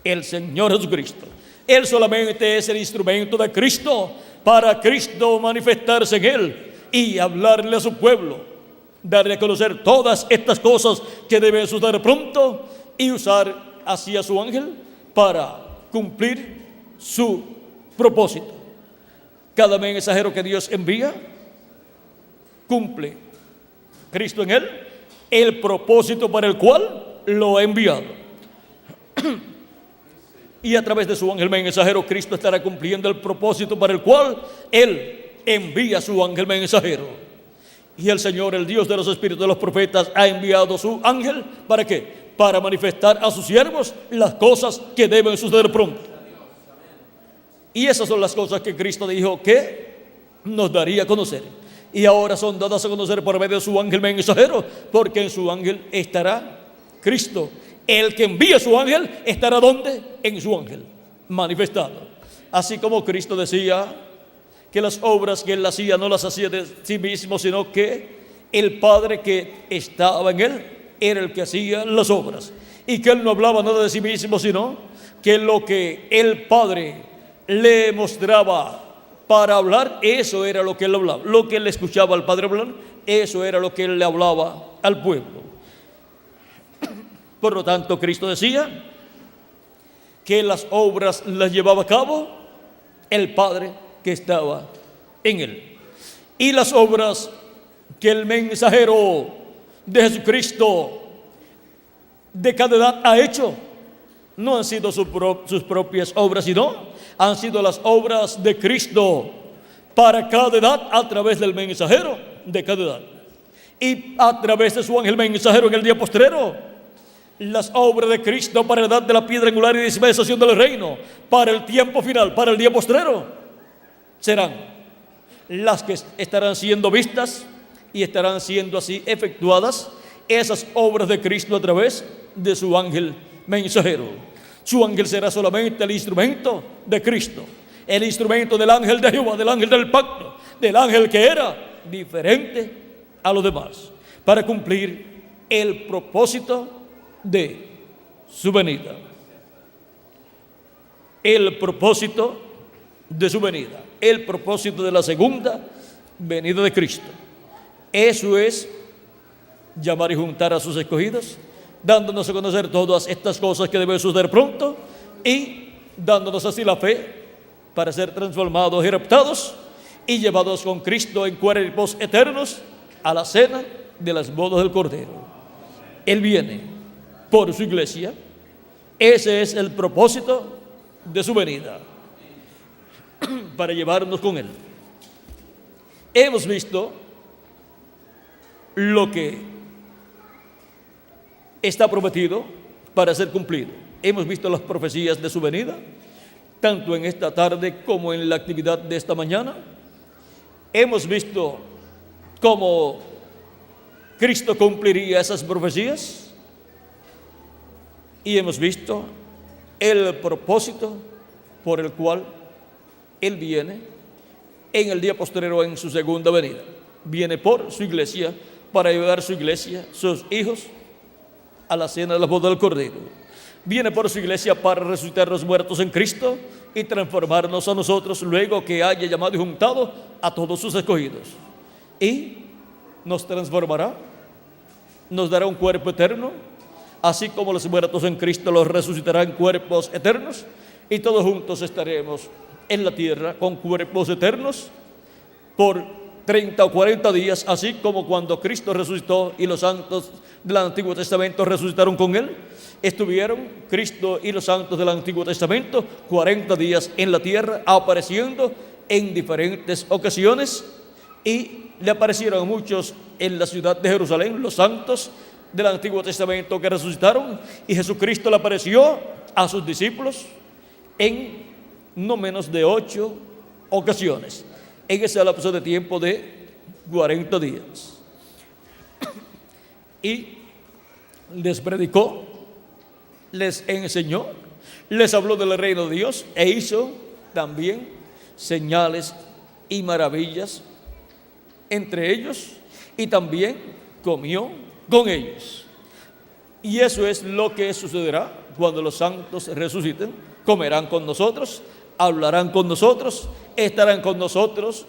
Speaker 1: el Señor Jesucristo. Él solamente es el instrumento de Cristo para Cristo manifestarse en él y hablarle a su pueblo, darle a conocer todas estas cosas que deben suceder pronto, y usar así a su ángel para cumplir su propósito. Cada mensajero que Dios envía cumple, Cristo en él, el propósito para el cual lo ha enviado. Y a través de su ángel mensajero, Cristo estará cumpliendo el propósito para el cual Él envía su ángel mensajero. Y el Señor, el Dios de los espíritus de los profetas, ha enviado su ángel, ¿para qué? Para manifestar a sus siervos las cosas que deben suceder pronto. Y esas son las cosas que Cristo dijo que nos daría a conocer. Y ahora son dadas a conocer por medio de su ángel mensajero, porque en su ángel estará Cristo. El que envía su ángel estará ¿dónde? En su ángel manifestado. Así como Cristo decía que las obras que él hacía no las hacía de sí mismo, sino que el Padre que estaba en él era el que hacía las obras, y que él no hablaba nada de sí mismo, sino que lo que el Padre le mostraba para hablar, eso era lo que él hablaba. Lo que él escuchaba al Padre hablar, eso era lo que él le hablaba al pueblo. Por lo tanto, Cristo decía que las obras las llevaba a cabo el Padre que estaba en él. Y las obras que el mensajero de Jesucristo de cada edad ha hecho no han sido sus propias obras, sino han sido las obras de Cristo para cada edad a través del mensajero de cada edad. Y a través de su ángel mensajero en el día postrero, las obras de Cristo para la edad de la piedra angular y dispensación del reino, para el tiempo final, para el día postrero, serán las que estarán siendo vistas y estarán siendo así efectuadas esas obras de Cristo a través de su ángel mensajero. Su ángel será solamente el instrumento de Cristo, el instrumento del ángel de Jehová, del ángel del pacto, del ángel que era diferente a los demás, para cumplir el propósito de su venida. El propósito de su venida, el propósito de la segunda venida de Cristo. Eso es llamar y juntar a sus escogidos, dándonos a conocer todas estas cosas que deben suceder pronto y dándonos así la fe para ser transformados y raptados y llevados con Cristo en cuerpos eternos a la cena de las bodas del Cordero. Él viene por su iglesia. Ese es el propósito de su venida, para llevarnos con Él. Hemos visto lo que está prometido para ser cumplido. Hemos visto las profecías de su venida, tanto en esta tarde como en la actividad de esta mañana. Hemos visto cómo Cristo cumpliría esas profecías y hemos visto el propósito por el cual Él viene en el día posterior en su segunda venida. Viene por su iglesia, para llevar su iglesia, sus hijos, a la cena de la boda del Cordero. Viene por su iglesia para resucitar los muertos en Cristo y transformarnos a nosotros luego que haya llamado y juntado a todos sus escogidos. Y nos transformará, nos dará un cuerpo eterno, así como los muertos en Cristo los resucitarán cuerpos eternos, y todos juntos estaremos en la tierra con cuerpos eternos por 30 o 40 días, así como cuando Cristo resucitó y los santos del Antiguo Testamento resucitaron con Él. Estuvieron Cristo y los santos del Antiguo Testamento 40 días en la tierra, apareciendo en diferentes ocasiones, y le aparecieron a muchos en la ciudad de Jerusalén, los santos del Antiguo Testamento que resucitaron, y Jesucristo le apareció a sus discípulos en no menos de 8 ocasiones, en ese lapso de tiempo de 40 días. Y les predicó, les enseñó, les habló del reino de Dios e hizo también señales y maravillas entre ellos, y también comió con ellos. Y eso es lo que sucederá cuando los santos resuciten. Comerán con nosotros, hablarán con nosotros, estarán con nosotros,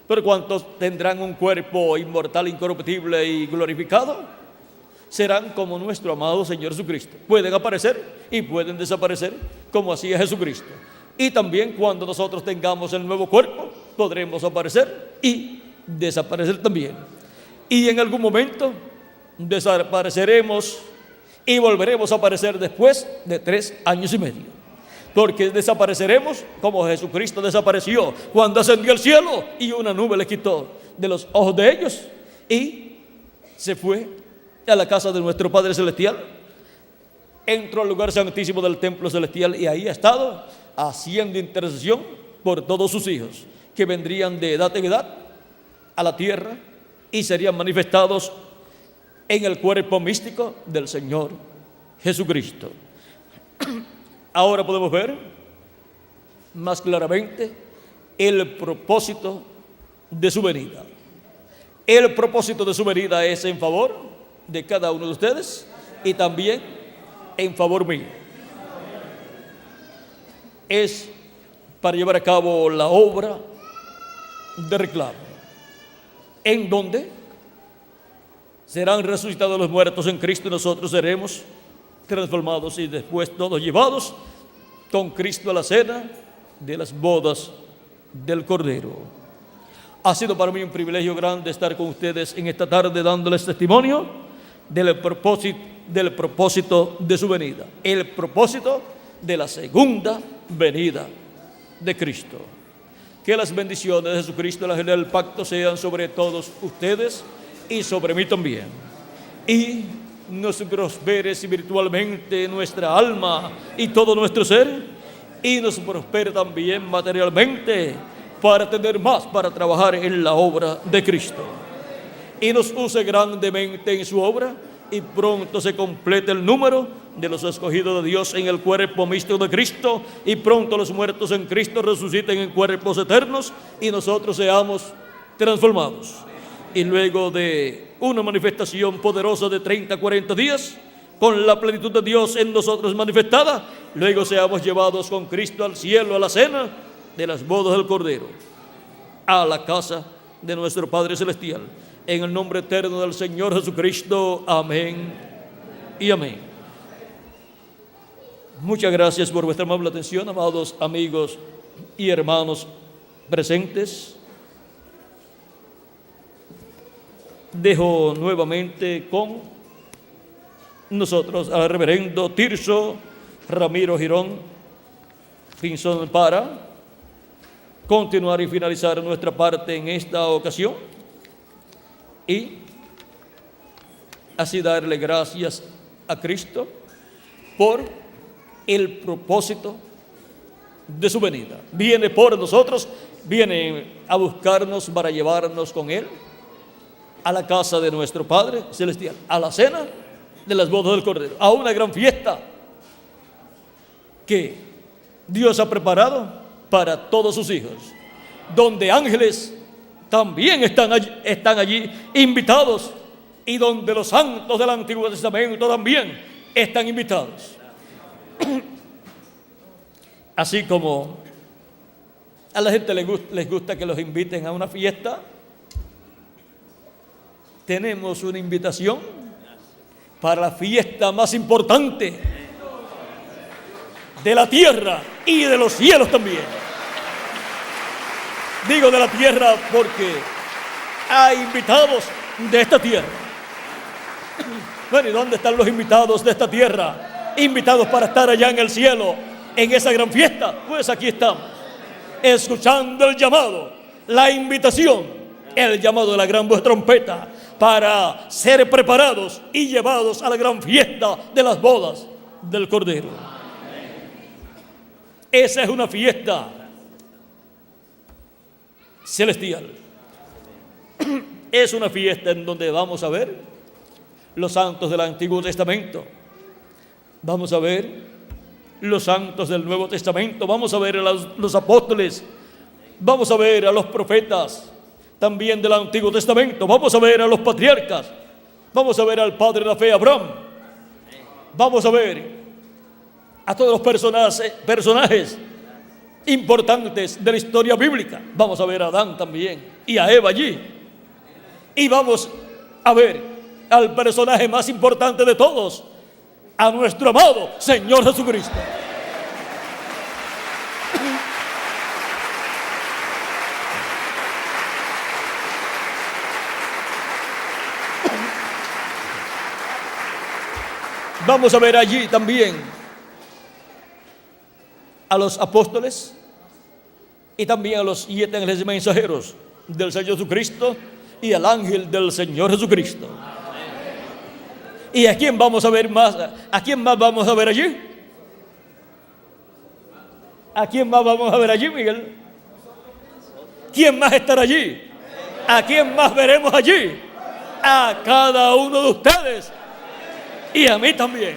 Speaker 1: pero cuantos tendrán un cuerpo inmortal, incorruptible y glorificado, serán como nuestro amado Señor Jesucristo. Pueden aparecer y pueden desaparecer, como hacía Jesucristo. Y también cuando nosotros tengamos el nuevo cuerpo, podremos aparecer y desaparecer también. Y en algún momento desapareceremos y volveremos a aparecer después de 3 años y medio. Porque desapareceremos como Jesucristo desapareció cuando ascendió al cielo y una nube le quitó de los ojos de ellos y se fue a la casa de nuestro Padre Celestial. Entró al lugar santísimo del templo celestial y ahí ha estado haciendo intercesión por todos sus hijos que vendrían de edad en edad a la tierra y serían manifestados en el cuerpo místico del Señor Jesucristo. Ahora podemos ver más claramente el propósito de su venida. El propósito de su venida es en favor de cada uno de ustedes y también en favor mío. Es para llevar a cabo la obra de reclamo, en donde serán resucitados los muertos en Cristo y nosotros seremos transformados y después todos llevados con Cristo a la cena de las bodas del Cordero. Ha sido para mí un privilegio grande estar con ustedes en esta tarde dándoles testimonio del propósito de su venida, el propósito de la segunda venida de Cristo. Que las bendiciones de Jesucristo, el ángel del pacto, sean sobre todos ustedes y sobre mí también. Y nos prospere espiritualmente nuestra alma y todo nuestro ser, y nos prospere también materialmente para tener más para trabajar en la obra de Cristo, y nos use grandemente en su obra, y pronto se complete el número de los escogidos de Dios en el cuerpo místico de Cristo, y pronto los muertos en Cristo resuciten en cuerpos eternos y nosotros seamos transformados. Y luego de una manifestación poderosa de 30, 40 días, con la plenitud de Dios en nosotros manifestada, luego seamos llevados con Cristo al cielo, a la cena de las bodas del Cordero, a la casa de nuestro Padre Celestial. En el nombre eterno del Señor Jesucristo. Amén y amén. Muchas gracias por vuestra amable atención, amados amigos y hermanos presentes. Dejo nuevamente con nosotros al reverendo Tirso Ramiro Girón Pinzón para continuar y finalizar nuestra parte en esta ocasión, y así darle gracias a Cristo por el propósito de su venida. Viene por nosotros, viene a buscarnos para llevarnos con Él a la casa de nuestro Padre Celestial, a la cena de las bodas del Cordero, a una gran fiesta que Dios ha preparado para todos sus hijos, donde ángeles también están allí invitados, y donde los santos del Antiguo Testamento también están invitados. Así como a la gente les gusta que los inviten a una fiesta, tenemos una invitación para la fiesta más importante de la tierra y de los cielos también. Digo de la tierra porque hay invitados de esta tierra. Bueno, ¿y dónde están los invitados de esta tierra? Invitados para estar allá en el cielo, en esa gran fiesta. Pues aquí estamos, escuchando el llamado, la invitación, el llamado de la gran voz de trompeta, para ser preparados y llevados a la gran fiesta de las bodas del Cordero. Esa es una fiesta celestial. Es una fiesta en donde vamos a ver los santos del Antiguo Testamento, vamos a ver los santos del Nuevo Testamento, vamos a ver a los apóstoles, vamos a ver a los profetas también del Antiguo Testamento, vamos a ver a los patriarcas, vamos a ver al padre de la fe Abraham, vamos a ver a todos los personajes importantes de la historia bíblica, vamos a ver a Adán también y a Eva allí, y vamos a ver al personaje más importante de todos, a nuestro amado Señor Jesucristo. Vamos a ver allí también a los apóstoles y también a los 7 ángeles mensajeros del Señor Jesucristo y al ángel del Señor Jesucristo. ¿Y a quién vamos a ver más? ¿A quién más vamos a ver allí? ¿A quién más vamos a ver allí, Miguel? ¿Quién más estará allí? ¿A quién más veremos allí? A cada uno de ustedes y a mí también.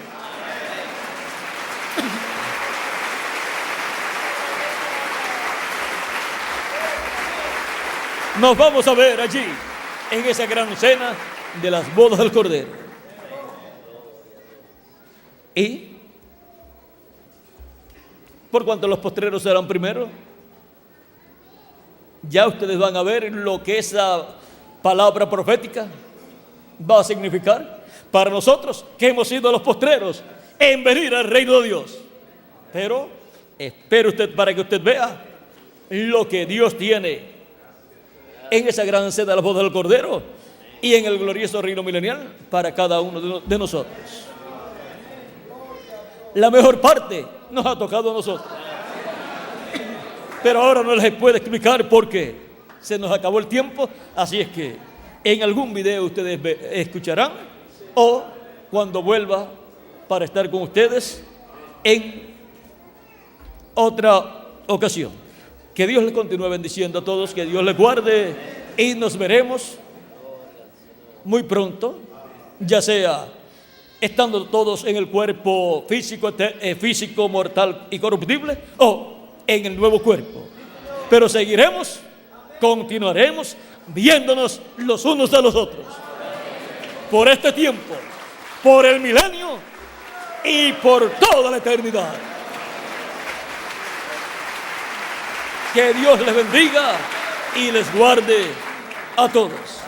Speaker 1: Nos vamos a ver allí en esa gran cena de las bodas del Cordero. Y por cuanto los postreros serán primero, ya ustedes van a ver lo que esa palabra profética va a significar para nosotros, que hemos sido los postreros en venir al reino de Dios. Pero espere usted para que usted vea lo que Dios tiene en esa gran cena de las bodas del Cordero y en el glorioso reino milenial para cada uno de nosotros. La mejor parte nos ha tocado a nosotros, pero ahora no les puedo explicar por qué. Se nos acabó el tiempo, así es que en algún video ustedes escucharán o cuando vuelva para estar con ustedes en otra ocasión. Que Dios les continúe bendiciendo a todos, que Dios les guarde y nos veremos muy pronto, ya sea estando todos en el cuerpo físico, mortal y corruptible, o en el nuevo cuerpo. Pero seguiremos, continuaremos viéndonos los unos a los otros por este tiempo, por el milenio y por toda la eternidad. Que Dios les bendiga y les guarde a todos.